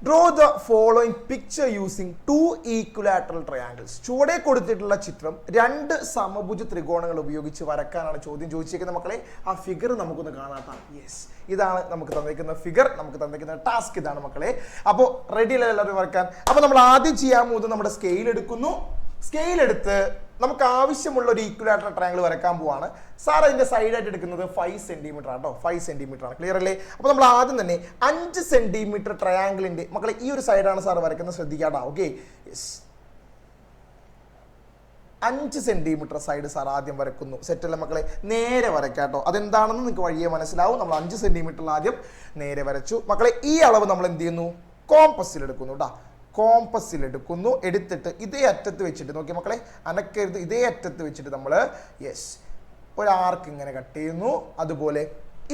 Draw the following picture using 2 equilateral triangles. ചുവടെ കൊടുത്തിട്ടുള്ള ചിത്രം 2 സമഭുജ ത്രികോണങ്ങൾ ഉപയോഗിച്ച് വരക്കാനാണ് ചോദ്യം ചോദിച്ചിരിക്കുന്നത് മക്കളെ. ആ ഫിഗർ നമുക്കൊന്ന് കാണാം. യെസ്, ഇതാണ് നമുക്ക് തന്നിരിക്കുന്ന ഫിഗർ, നമുക്ക് തന്നിരിക്കുന്ന ടാസ്ക് ഇതാണ് മക്കളെ. അപ്പോൾ റെഡി അല്ലേ എല്ലാവരും വരക്കാൻ? അപ്പോൾ നമ്മൾ ആദ്യം ചെയ്യാൻ പോകുന്നത് നമ്മുടെ സ്കെയിൽ എടുക്കുന്നു. സ്കെയിൽ എടുത്ത് നമുക്ക് ആവശ്യമുള്ള ഒരു ഈക്വിലാറ്ററൽ ട്രയാങ്കിൾ വരക്കാൻ പോവാണ്. സാർ അതിന്റെ സൈഡായിട്ട് എടുക്കുന്നത് 5 സെന്റിമീറ്റർ ആണ് കേട്ടോ. 5 സെന്റിമീറ്റർ ആണ്. ക്ലിയർ അല്ലേ? അപ്പോൾ നമ്മൾ ആദ്യം തന്നെ 5 സെന്റിമീറ്റർ ട്രയാങ്കിളിന്റെ മക്കളെ ഈ ഒരു സൈഡാണ് സാർ വരക്കുന്നത്. ശ്രദ്ധിക്കാട്ടോ. ഓക്കെ, 5 സെന്റിമീറ്റർ സൈഡ് സാർ ആദ്യം വരക്കുന്നു. സെറ്റല്ലേ മക്കളെ? നേരെ വരയ്ക്കാട്ടോ. അതെന്താണെന്ന് നിങ്ങൾക്ക് വഴിയെ മനസ്സിലാവും. നമ്മൾ 5 സെന്റിമീറ്ററിൽ ആദ്യം നേരെ വരച്ചു മക്കളെ. ഈ അളവ് നമ്മൾ എന്ത് ചെയ്യുന്നു? കോമ്പസിൽ എടുക്കുന്നു കേട്ടോ. കോമ്പസിൽ എടുക്കുന്നു. എടുത്തിട്ട് ഇതേ അറ്റത്ത് വെച്ചിട്ട് നോക്കിയ മക്കളെ, അനക്കരുത്, ഇതേ അറ്റത്ത് വെച്ചിട്ട് നമ്മൾ യെസ് ഒരു ആർക്ക് ഇങ്ങനെ കട്ട് ചെയ്യുന്നു. അതുപോലെ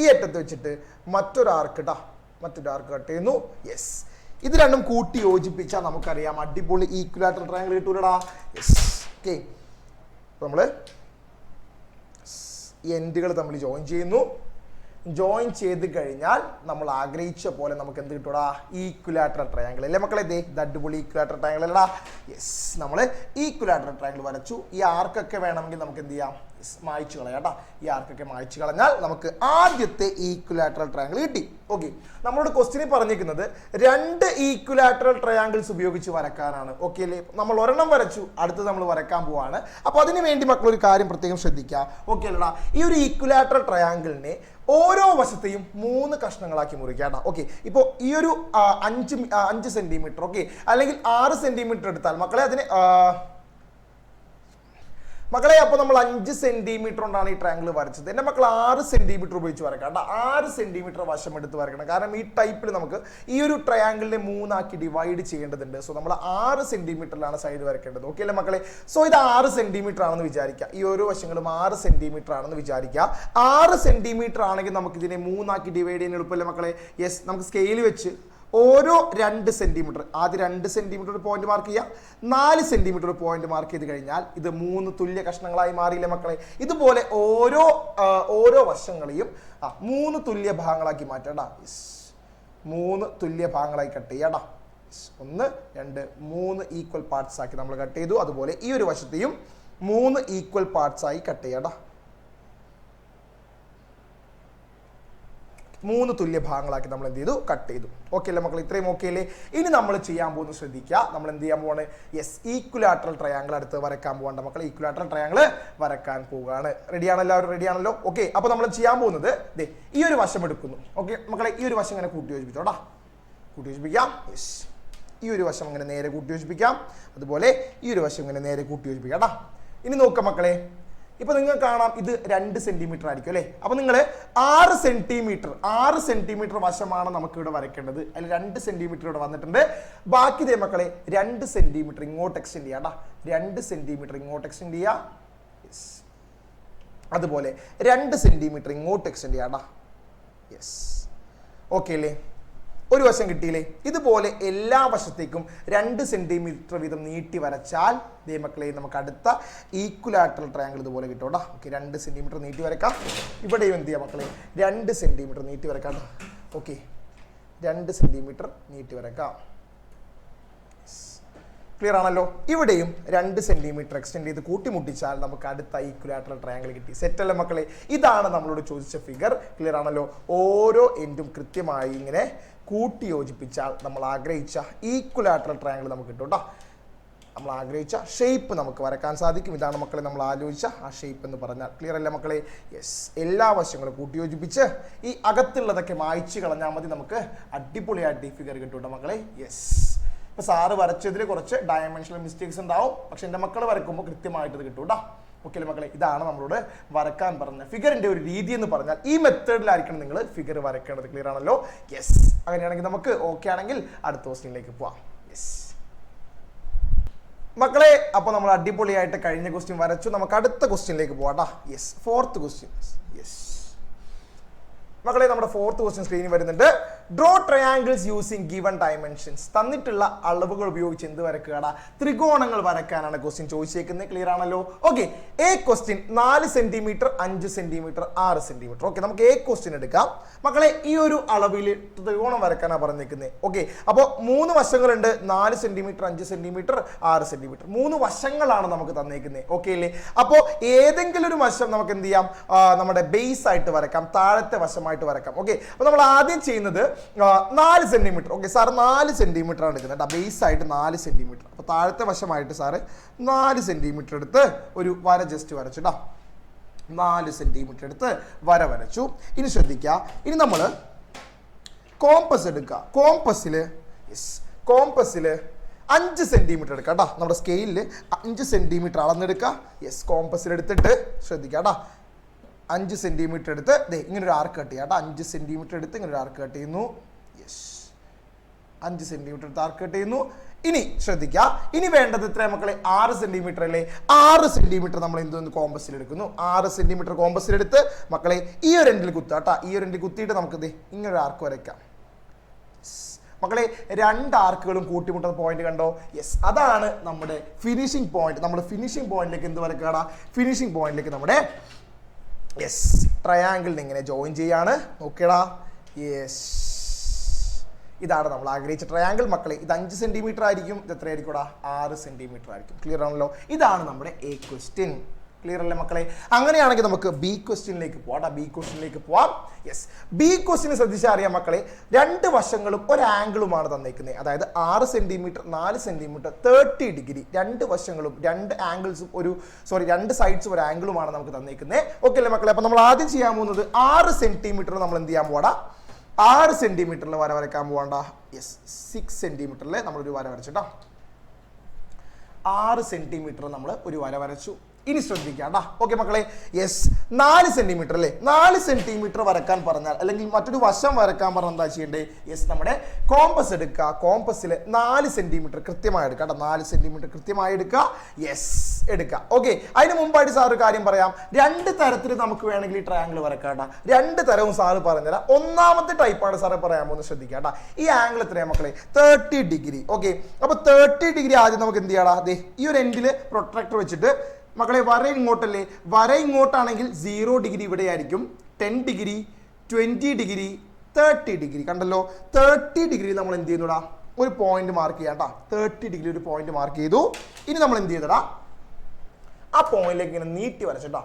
ഈ അറ്റത്ത് വെച്ചിട്ട് മറ്റൊരു ആർക്ക് കട്ട് ചെയ്യുന്നു. യെസ്, ഇത് രണ്ടും കൂട്ടി യോജിപ്പിച്ചാൽ നമുക്കറിയാം അടിപൊളി ഈക്വിലാറ്ററൽ ട്രയാങ്കിൾ കിട്ടൂലടാ. Yes, okay. നമ്മൾ ഈ എൻഡുകൾ തമ്മിൽ ജോയിൻ ചെയ്യുന്നു. ജോയിൻ ചെയ്ത് കഴിഞ്ഞാൽ നമ്മൾ ആഗ്രഹിച്ച പോലെ നമുക്ക് എന്ത് കിട്ടൂടാ? ഈക്വിലാറ്ററൽ ട്രയാങ്കിൾ അല്ലേ മക്കളെ? അടിപൊളി ഈക്വിലാറ്ററൽ ട്രയാങ്കിൾ അല്ലടാ. യെസ്, നമ്മൾ ഈക്വിലാറ്ററൽ ട്രയാങ്കിൾ വരച്ചു. ഈ ആർക്കൊക്കെ വേണമെങ്കിൽ നമുക്ക് എന്ത് ചെയ്യാം? മായ്ച്ചു കളയാം കേട്ടോ. ഈ ആർക്കൊക്കെ മായ്ച്ചു കളഞ്ഞാൽ നമുക്ക് ആദ്യത്തെ ഈക്വിലാറ്ററൽ ട്രയാങ്കിൾ കിട്ടി. ഓക്കെ, നമ്മളോട് ക്വസ്റ്റ്യനിൽ പറഞ്ഞിരിക്കുന്നത് 2 ഈക്വിലാറ്ററൽ ട്രയാങ്കിൾസ് ഉപയോഗിച്ച് വരക്കാനാണ്. ഓക്കെ അല്ലേ? നമ്മൾ ഒരെണ്ണം വരച്ചു, അടുത്ത് നമ്മൾ വരക്കാൻ പോവാണ്. അപ്പോൾ അതിന് വേണ്ടി മക്കൾ ഒരു കാര്യം പ്രത്യേകം ശ്രദ്ധിക്കുക. ഓക്കെ അല്ലടാ? ഈ ഒരു ഈക്വിലാറ്ററൽ ട്രയാങ്കിളിനെ ഓരോ വശത്തെയും 3 കഷ്ണങ്ങളാക്കി മുറിക്കാം. ഓക്കെ, ഇപ്പോൾ ഈ ഒരു 5 സെന്റിമീറ്റർ ഓക്കെ അല്ലെങ്കിൽ 6 സെന്റിമീറ്റർ എടുത്താൽ മക്കളെ അതിന് മക്കളെ അപ്പോൾ നമ്മൾ 5 സെന്റിമീറ്റർ കൊണ്ടാണ് ഈ ട്രയാങ്കിൾ വരച്ചത്. എൻ്റെ മക്കൾ 6 സെന്റിമീറ്റർ ഉപയോഗിച്ച് വരക്കാം കേട്ടോ. 6 സെന്റിമീറ്റർ വശം എടുത്ത് വരക്കണം. കാരണം ഈ ടൈപ്പിൽ നമുക്ക് ഈ ഒരു ട്രയാങ്കിളിനെ 3 ആക്കി ഡിവൈഡ് ചെയ്യേണ്ടതുണ്ട്. സോ നമ്മൾ 6 സെന്റിമീറ്ററിലാണ് സൈഡ് വരയ്ക്കേണ്ടത്. ഓക്കെ അല്ലേ മക്കളെ? സോ ഇത് 6 സെന്റിമീറ്റർ ആണെന്ന് വിചാരിക്കുക. ഈ ഓരോ വശങ്ങളും 6 സെന്റിമീറ്റർ ആണെന്ന് വിചാരിക്കുക. 6 സെന്റിമീറ്റർ ആണെങ്കിൽ നമുക്ക് ഇതിനെ 3 ആക്കി ഡിവൈഡ് ചെയ്യാൻ എളുപ്പമല്ലേ മക്കളെ? യെസ്, നമുക്ക് സ്കെയിൽ വെച്ച് ഓരോ 2 സെന്റിമീറ്റർ, ആദ്യം 2 സെന്റിമീറ്റർ ഒരു പോയിന്റ് മാർക്ക് ചെയ്യുക, 4 സെന്റിമീറ്റർ ഒരു പോയിന്റ് മാർക്ക് ചെയ്ത് കഴിഞ്ഞാൽ ഇത് 3 തുല്യ കഷ്ണങ്ങളായി മാറിയില്ലേ മക്കളെ? ഇതുപോലെ ഓരോ വശങ്ങളെയും 3 തുല്യ ഭാഗങ്ങളാക്കി മാറ്റാം. 3 തുല്യ ഭാഗങ്ങളായി കട്ട് ചെയ്യാം. 1 2 3 ഈക്വൽ പാർട്സ് ആക്കി നമ്മൾ കട്ട് ചെയ്തു. അതുപോലെ ഈ ഒരു വശത്തെയും 3 ഈക്വൽ പാർട്സ് ആയി കട്ട് ചെയ്യാം. 3 തുല്യ ഭാഗങ്ങളാക്കി നമ്മൾ എന്ത് ചെയ്തു? കട്ട് ചെയ്തു. ഓക്കെ അല്ലേ മക്കൾ? ഇത്രയും ഓക്കെ അല്ലേ? ഇനി നമ്മൾ ചെയ്യാൻ പോകുന്നത് ശ്രദ്ധിക്കുക. നമ്മൾ എന്ത് ചെയ്യാൻ പോവാണ്? യെസ്, ഈക്വലാറ്ററൽ ട്രയാങ്കിൾ അടുത്ത് വരക്കാൻ പോകണ്ട മക്കൾ. ഈക്വലാറ്ററൽ ട്രയാങ്കിൾ വരക്കാൻ പോവുകയാണ്. റെഡിയാണല്ലോ? റെഡിയാണല്ലോ? ഓക്കെ. അപ്പോൾ നമ്മൾ ചെയ്യാൻ പോകുന്നത് ഈ ഒരു വശം എടുക്കുന്നു. ഓക്കെ മക്കളെ, ഈ ഒരു വശം ഇങ്ങനെ കൂട്ടി യോജിപ്പിച്ചോടാ. കൂട്ടി യോജിപ്പിക്കാം. യെസ്, ഈ ഒരു വശം ഇങ്ങനെ നേരെ കൂട്ടി യോജിപ്പിക്കാം. അതുപോലെ ഈ ഒരു വശം ഇങ്ങനെ നേരെ കൂട്ടി യോജിപ്പിക്കാം കേട്ടോ. ഇനി നോക്കാം മക്കളെ, ഇപ്പൊ നിങ്ങൾക്ക് കാണാം ഇത് 2 സെന്റിമീറ്റർ ആയിരിക്കും അല്ലേ? അപ്പൊ നിങ്ങൾ 6 സെന്റിമീറ്റർ വശമാണ് നമുക്ക് ഇവിടെ വരയ്ക്കേണ്ടത്. അതിൽ 2 സെന്റിമീറ്റർ ഇവിടെ വന്നിട്ടുണ്ട്. ബാക്കി ദേ മക്കളെ 2 സെന്റിമീറ്റർ ഇങ്ങോട്ട് എക്സ്റ്റെൻഡ് ചെയ്യാം. 2 സെന്റിമീറ്റർ ഇങ്ങോട്ട് എക്സ്റ്റെൻഡ് ചെയ്യാം. അതുപോലെ 2 സെന്റിമീറ്റർ ഇങ്ങോട്ട് എക്സ്റ്റെൻഡ് ചെയ്യാം. യെസ്, ഓക്കെ അല്ലേ? ഒരു വശം കിട്ടിയില്ലേ? ഇതുപോലെ എല്ലാ വശത്തേക്കും 2 സെന്റിമീറ്റർ വീതം നീട്ടി വരച്ചാൽ ദേ മക്കളെ നമുക്ക് അടുത്ത ഈക്വലാറ്ററൽ ട്രയാങ്കിൾ ഇതുപോലെ കിട്ടും. ഓക്കെ, 2 സെന്റിമീറ്റർ നീട്ടി വരക്കാം. ഇവിടെയും എന്ത് ചെയ്യാം മക്കളെ? 2 സെന്റിമീറ്റർ നീട്ടി വരക്കാം. ഓക്കെ, 2 സെന്റിമീറ്റർ നീട്ടി വരക്കാം. ക്ലിയർ ആണല്ലോ? ഇവിടെയും 2 സെന്റിമീറ്റർ എക്സ്റ്റെൻഡ് ചെയ്ത് കൂട്ടിമുട്ടിച്ചാൽ നമുക്ക് അടുത്ത ഈക്വലാറ്ററൽ ട്രയാങ്കിൾ കിട്ടി. സെറ്റ് അല്ലേ മക്കളെ? ഇതാണ് നമ്മളോട് ചോദിച്ച ഫിഗർ. ക്ലിയർ ആണല്ലോ? ഓരോ എൻഡും കൃത്യമായി ഇങ്ങനെ കൂട്ടി യോജിപ്പിച്ചാൽ നമ്മൾ ആഗ്രഹിച്ച ഈക്വലാറ്ററൽ ട്രയാങ്കിൾ നമുക്ക് കിട്ടും കേട്ടോ. നമ്മൾ ആഗ്രഹിച്ച ഷേപ്പ് നമുക്ക് വരക്കാൻ സാധിക്കും. ഇതാണ് മക്കളെ നമ്മൾ ആലോചിച്ച ആ ഷേപ്പ് എന്ന് പറഞ്ഞാൽ. ക്ലിയർ അല്ലേ മക്കളെ? യെസ്, എല്ലാ വശങ്ങളും കൂട്ടി യോജിപ്പിച്ച് ഈ അകത്തുള്ളതൊക്കെ മായ്ച്ചു കളഞ്ഞാൽ മതി. നമുക്ക് അടിപൊളിയായിട്ട് ഈ ഫിഗർ കിട്ടും കേട്ടോ മക്കളെ. യെസ്, ഇപ്പൊ സാറ് വരച്ചതിൽ കുറച്ച് ഡയമെൻഷണൽ മിസ്റ്റേക്സ് ഉണ്ടാവും. പക്ഷെ എൻ്റെ മക്കൾ വരക്കുമ്പോൾ കൃത്യമായിട്ട് ഇത് കിട്ടും കേട്ടോ. ഓക്കെ അല്ലേ മക്കളെ? ഇതാണ് നമ്മളോട് വരക്കാൻ പറഞ്ഞ ഫിഗറിന്റെ ഒരു രീതി എന്ന് പറഞ്ഞാൽ ഈ മെത്തേഡിലായിരിക്കണം നിങ്ങൾ ഫിഗർ വരക്കേണ്ടത്. ക്ലിയർ ആണല്ലോ? യെസ്, അങ്ങനെയാണെങ്കിൽ നമുക്ക് ഓക്കെ ആണെങ്കിൽ അടുത്ത ക്വസ്റ്റ്യനിലേക്ക് പോവാം. യെസ് മക്കളെ, അപ്പൊ നമ്മൾ അടിപൊളിയായിട്ട് കഴിഞ്ഞ ക്വസ്റ്റ്യൻ വരച്ചു. നമുക്ക് അടുത്ത ക്വസ്റ്റ്യനിലേക്ക് പോവാം. Yes, 4th question. യെസ് മക്കളെ, നമ്മുടെ 4th ക്വസ്റ്റ്യൻ സ്ക്രീനിൽ വരുന്നുണ്ട്. Draw triangles using given dimensions. തന്നിട്ടുള്ള അളവുകൾ ഉപയോഗിച്ച് എന്ത് വരക്കുക? ത്രികോണങ്ങൾ വരക്കാനാണ് ക്വസ്റ്റ്യൻ ചോദിച്ചേക്കുന്നത്. ക്ലിയർ ആണല്ലോ? Okay, A question 4 centimetre 5 centimetre 6 centimetre. Okay, നമുക്ക് എ ക്വസ്റ്റ്യൻ എടുക്കാം. മക്കളെ, ഈ ഒരു അളവിൽ ത്രികോണം വരക്കാനാണ് പറഞ്ഞേക്കുന്നത്. ഓക്കെ, അപ്പോൾ 3 വശങ്ങളുണ്ട്. 4 സെന്റിമീറ്റർ 5 സെന്റിമീറ്റർ 6 സെന്റിമീറ്റർ 3 വശങ്ങളാണ് നമുക്ക് തന്നേക്കുന്നത്. ഓക്കെ അല്ലേ? അപ്പോൾ ഏതെങ്കിലും ഒരു വശം നമുക്ക് എന്ത് ചെയ്യാം? നമ്മുടെ ബേസ് ആയിട്ട് വരക്കാം, താഴത്തെ വശമായിട്ട് വരക്കാം. ഓക്കെ, അപ്പോൾ നമ്മൾ ആദ്യം ചെയ്യുന്നത് 4 സെന്റിമീറ്റർ. ഓക്കെ, സാർ 4 സെന്റിമീറ്റർ ആണ് എടുക്കുന്നത്. ബേസ് ആയിട്ട് 4 സെന്റിമീറ്റർ. അപ്പോൾ താഴത്തെ വശമായിട്ട് സാറ് 4 സെന്റിമീറ്റർ എടുത്ത് ഒരു വര ജസ്റ്റ് വരച്ചിട്ടാ. 4 സെന്റിമീറ്റർ എടുത്ത് വര വരച്ചു. ഇനി ശ്രദ്ധിക്കുക, ഇനി നമ്മൾ കോമ്പസ് എടുക്കുക. കോമ്പസിൽ 5 സെന്റിമീറ്റർ എടുക്കാം കേട്ടോ. നമ്മുടെ സ്കെയിലിൽ 5 സെന്റിമീറ്റർ അളന്നെടുക്കുക. യെസ്, കോമ്പസിൽ എടുത്തിട്ട് ശ്രദ്ധിക്കുക കേട്ടോ. 5 സെന്റിമീറ്റർ എടുത്ത് ഇങ്ങനെ ഒരു ആർക്ക് കട്ട് ചെയ്യാം കേട്ടോ. 5 സെന്റിമീറ്റർ എടുത്ത് ഇങ്ങനെ ഒരു ആർക്ക് കട്ട് ചെയ്യുന്നു. യെസ്, 5 സെന്റിമീറ്റർ എടുത്ത് ആർക്ക് കട്ട് ചെയ്യുന്നു. ഇനി ശ്രദ്ധിക്കുക, ഇനി വേണ്ടത് എത്ര മക്കളെ? 6 സെന്റിമീറ്റർ അല്ലേ? 6 സെന്റിമീറ്റർ നമ്മൾ എന്തോന്ന് കോമ്പസിൽ എടുക്കുന്നു. 6 സെന്റിമീറ്റർ കോമ്പസിൽ എടുത്ത് മക്കളെ ഈ ഒരു എൻഡിൽ കുത്തുക കേട്ടോ. ഈ ഒരു എൻഡിൽ കുത്തിയിട്ട് നമുക്ക് ഇങ്ങനെ ഒരു ആർക്ക് വരയ്ക്കാം. മക്കളെ, 2 ആർക്കുകളും കൂട്ടിമുട്ടുന്ന പോയിന്റ് കണ്ടോ? യെസ്, അതാണ് നമ്മുടെ ഫിനിഷിംഗ് പോയിന്റ്. നമ്മൾ ഫിനിഷിംഗ് പോയിന്റിലേക്ക് എന്ത് വരയ്ക്കുക? ഫിനിഷിംഗ് പോയിന്റിലേക്ക് നമ്മുടെ യെസ് ട്രയാങ്കിളിന് ഇങ്ങനെ ജോയിൻ ചെയ്യാണ്. ഓക്കേടാ? യെസ്, ഇതാണ് നമ്മൾ ആഗ്രഹിച്ച ട്രയാങ്കിൾ മക്കളെ. ഇത് 5 സെന്റിമീറ്റർ ആയിരിക്കും. ഇത് എത്രയായിരിക്കും? 6 സെന്റിമീറ്റർ ആയിരിക്കും. ക്ലിയർ ആണല്ലോ? ഇതാണ് നമ്മുടെ എ ക്വസ്റ്റ്യൻ. ക്ലിയർ അല്ലേ മക്കളെ? അങ്ങനെയാണെങ്കിൽ നമുക്ക് ബി ക്വസ്റ്റ്യനിലേക്ക് പോവാം. യെസ്, ബി ക്വസ്റ്റ്യൻ ശ്രദ്ധിച്ചാൽ അറിയാം മക്കളെ, 2 വശങ്ങളും ഒരു ആംഗിളുമാണ് തന്നേക്കുന്നത്. അതായത് 6 സെന്റിമീറ്റർ 4 സെന്റിമീറ്റർ 30 ഡിഗ്രി. 2 വശങ്ങളും 2 ആംഗിൾസും 2 സൈഡ്സും ഒരു ആംഗിളുമാണ് നമുക്ക് തന്നേക്കുന്നത്. ഓക്കെ അല്ലേ മക്കളെ? അപ്പൊ നമ്മൾ ആദ്യം ചെയ്യാൻ പോകുന്നത് 6 സെന്റിമീറ്റർ നമ്മൾ എന്ത് ചെയ്യാൻ പോവാ? 6 സെന്റിമീറ്ററിൽ വര വരയ്ക്കാൻ പോകണ്ട. യെസ്, 6 സെന്റിമീറ്ററിൽ നമ്മളൊരു വര വരച്ചിട്ടോ. 6 സെന്റിമീറ്റർ നമ്മൾ ഒരു വര വരച്ചു. ഇനി ശ്രദ്ധിക്കാം കേട്ടോ. ഓക്കെ മക്കളെ, യെസ് 4 സെന്റിമീറ്റർ അല്ലേ, 4 സെന്റിമീറ്റർ വരക്കാൻ പറഞ്ഞാൽ അല്ലെങ്കിൽ മറ്റൊരു വശം വരക്കാൻ പറഞ്ഞാൽ എന്താ ചെയ്യേണ്ടത്? യെസ്, നമ്മുടെ കോമ്പസ് എടുക്കുക. കോമ്പസിൽ 4 സെന്റിമീറ്റർ കൃത്യമായി എടുക്കുക കേട്ടോ. 4 സെന്റിമീറ്റർ കൃത്യമായി എടുക്കുക. യെസ്, എടുക്കുക. ഓക്കെ, അതിന് മുമ്പായിട്ട് സാർ ഒരു കാര്യം പറയാം. 2 തരത്തിൽ നമുക്ക് വേണമെങ്കിൽ ഈ ട്രയാങ്കിൾ വരക്കാം കേട്ടോ. 2 തരവും സാറ് പറഞ്ഞുതരാം. ഒന്നാമത്തെ ടൈപ്പാണ് സാറ് പറയാൻ പോകുന്നത്, ശ്രദ്ധിക്കുക കേട്ടോ. ഈ ആംഗിൾ എത്രയാണ് മക്കളെ? 30 ഡിഗ്രി. ഓക്കെ, അപ്പൊ 30 ഡിഗ്രി ആദ്യം നമുക്ക് എന്ത് ചെയ്യണം? അതെ, ഈ ഒരു എൻഡിൽ പ്രൊട്രാക്ടർ വെച്ചിട്ട് മക്കളെ വര ഇങ്ങോട്ടല്ലേ, വര ഇങ്ങോട്ടാണെങ്കിൽ 0 ഡിഗ്രി ഇവിടെ ആയിരിക്കും, 10 ഡിഗ്രി, 20 ഡിഗ്രി, 30 ഡിഗ്രി. കണ്ടല്ലോ, 30 ഡിഗ്രി നമ്മൾ എന്ത് ചെയ്യുന്നുടാ? ഒരു പോയിന്റ് മാർക്ക് ചെയ്യാം കേട്ടോ. 30 ഡിഗ്രി ഒരു പോയിന്റ് മാർക്ക് ചെയ്തു. ഇനി നമ്മൾ എന്ത് ചെയ്തടാ? ആ പോയിന്റിലേക്ക് ഇങ്ങനെ നീട്ടി വരച്ചോട്ടോ.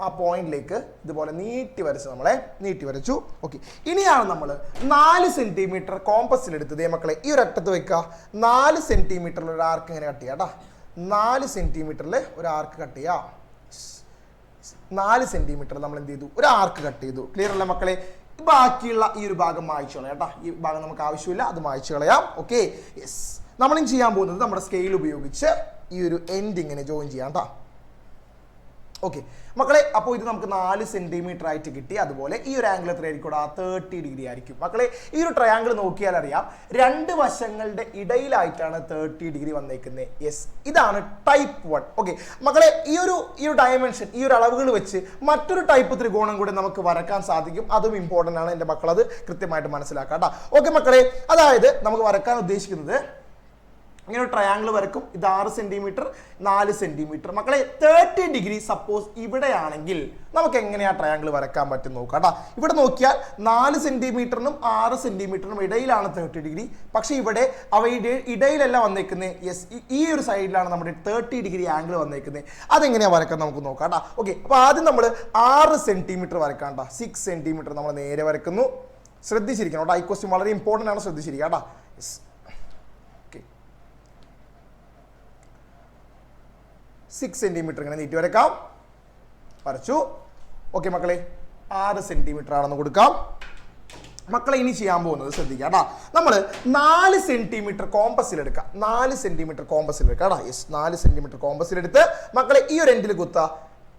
ആ പോയിന്റിലേക്ക് ഇതുപോലെ നീട്ടി വരച്ച് നമ്മളെ നീട്ടി വരച്ചു. ഓക്കെ, ഇനിയാണ് നമ്മൾ 4 സെന്റിമീറ്റർ കോമ്പസിൽ എടുത്തത് മക്കളെ. ഈ ഒരു അറ്റത്ത് വെക്കുക. 4 സെന്റിമീറ്ററിൽ ഒരു ആർക്ക് ഇങ്ങനെ കട്ട് ചെയ്യാം കേട്ടോ. 4 സെന്റിമീറ്ററിൽ ഒരു ആർക്ക് കട്ട് ചെയ്യാം. 4 സെന്റിമീറ്റർ നമ്മൾ എന്ത് ചെയ്തു? ഒരു ആർക്ക് കട്ട് ചെയ്തു. ക്ലിയർ അല്ലേ മക്കളെ? ബാക്കിയുള്ള ഈ ഒരു ഭാഗം മായ്ച്ചു കളയാം കേട്ടോ. ഈ ഭാഗം നമുക്ക് ആവശ്യമില്ല, അത് മായ്ച്ചു കളയാം. Okay, yes. നമ്മളും ചെയ്യാൻ പോകുന്നത് നമ്മുടെ സ്കെയിൽ ഉപയോഗിച്ച് ഈ ഒരു എൻഡ് ഇങ്ങനെ ജോയിൻ ചെയ്യാം കേട്ടോ. ഓക്കെ മക്കളെ, അപ്പോൾ ഇത് നമുക്ക് 4 സെന്റിമീറ്റർ ആയിട്ട് കിട്ടി. അതുപോലെ ഈ ഒരു ആംഗിൾ എത്രയായിരിക്കും? 30 ഡിഗ്രി ആയിരിക്കും മക്കളെ. ഈ ഒരു ട്രയാംഗിൾ നോക്കിയാൽ അറിയാം, 2 വശങ്ങളുടെ ഇടയിലായിട്ടാണ് 30 ഡിഗ്രി വന്നേക്കുന്നത്. യെസ്, ഇതാണ് ടൈപ്പ് 1. ഓക്കെ മക്കളെ, ഈ ഒരു ഡയമെൻഷൻ, ഈ ഒരു അളവുകൾ വെച്ച് മറ്റൊരു ടൈപ്പ് ത്രികോണം കൂടി നമുക്ക് വരക്കാൻ സാധിക്കും. അതും ഇമ്പോർട്ടൻ്റ് ആണ്. എൻ്റെ മക്കൾ അത് കൃത്യമായിട്ട് മനസ്സിലാക്കാം കേട്ടോ. ഓക്കെ മക്കളെ, അതായത് നമുക്ക് വരക്കാൻ ഉദ്ദേശിക്കുന്നത് ഇങ്ങനെ ഒരു ട്രയാംഗിൾ വരക്കും. ഇത് 6 സെന്റിമീറ്റർ, 4 സെന്റിമീറ്റർ. മക്കളെ 30 ഡിഗ്രി സപ്പോസ് ഇവിടെയാണെങ്കിൽ നമുക്ക് എങ്ങനെയാ ട്രയാംഗിൾ വരക്കാൻ പറ്റും നോക്കാം കേട്ടോ. ഇവിടെ നോക്കിയാൽ 4 സെന്റിമീറ്ററിനും 6 സെന്റിമീറ്ററിനും ഇടയിലാണ് 30 ഡിഗ്രി. പക്ഷേ ഇവിടെ അവയുടെ ഇടയിലല്ല വന്നേക്കുന്നത്. യെസ്, ഈ ഒരു സൈഡിലാണ് നമ്മുടെ 30 ഡിഗ്രി ആംഗിൾ വന്നേക്കുന്നത്. അതെങ്ങനെയാണ് വരക്കാൻ നമുക്ക് നോക്കാം കേട്ടോ. ഓക്കെ, അപ്പോൾ ആദ്യം നമ്മൾ 6 സെന്റിമീറ്റർ വരക്കാം കേട്ടോ. 6 സെന്റിമീറ്റർ നമ്മൾ നേരെ വരക്കുന്നു. ശ്രദ്ധിച്ചിരിക്കണം കേട്ടോ. ഈ ക്വസ്റ്റ്യൻ വളരെ ഇമ്പോർട്ടൻ്റ് ആണ്, ശ്രദ്ധിച്ചിരിക്കുക കേട്ടോ. യെസ്, 6 സെന്റിമീറ്റർ ഇങ്ങനെ നീട്ടി വരക്കാം. വരച്ചു. ഓക്കെ മക്കളെ, 6 സെന്റിമീറ്റർ ആണെന്ന് കൊടുക്കാം. മക്കളെ ഇനി ചെയ്യാൻ പോകുന്നത് ശ്രദ്ധിക്കുക കേട്ടോ. നമ്മൾ 4 സെന്റിമീറ്റർ കോമ്പസിൽ എടുക്കാം. 4 സെന്റിമീറ്റർ കോമ്പസിൽ എടുക്കാം കേട്ടോ. യെസ്, 4 സെന്റിമീറ്റർ കോമ്പസിൽ എടുത്ത് മക്കളെ ഈ ഒരു എൻഡിൽ കുത്തുക.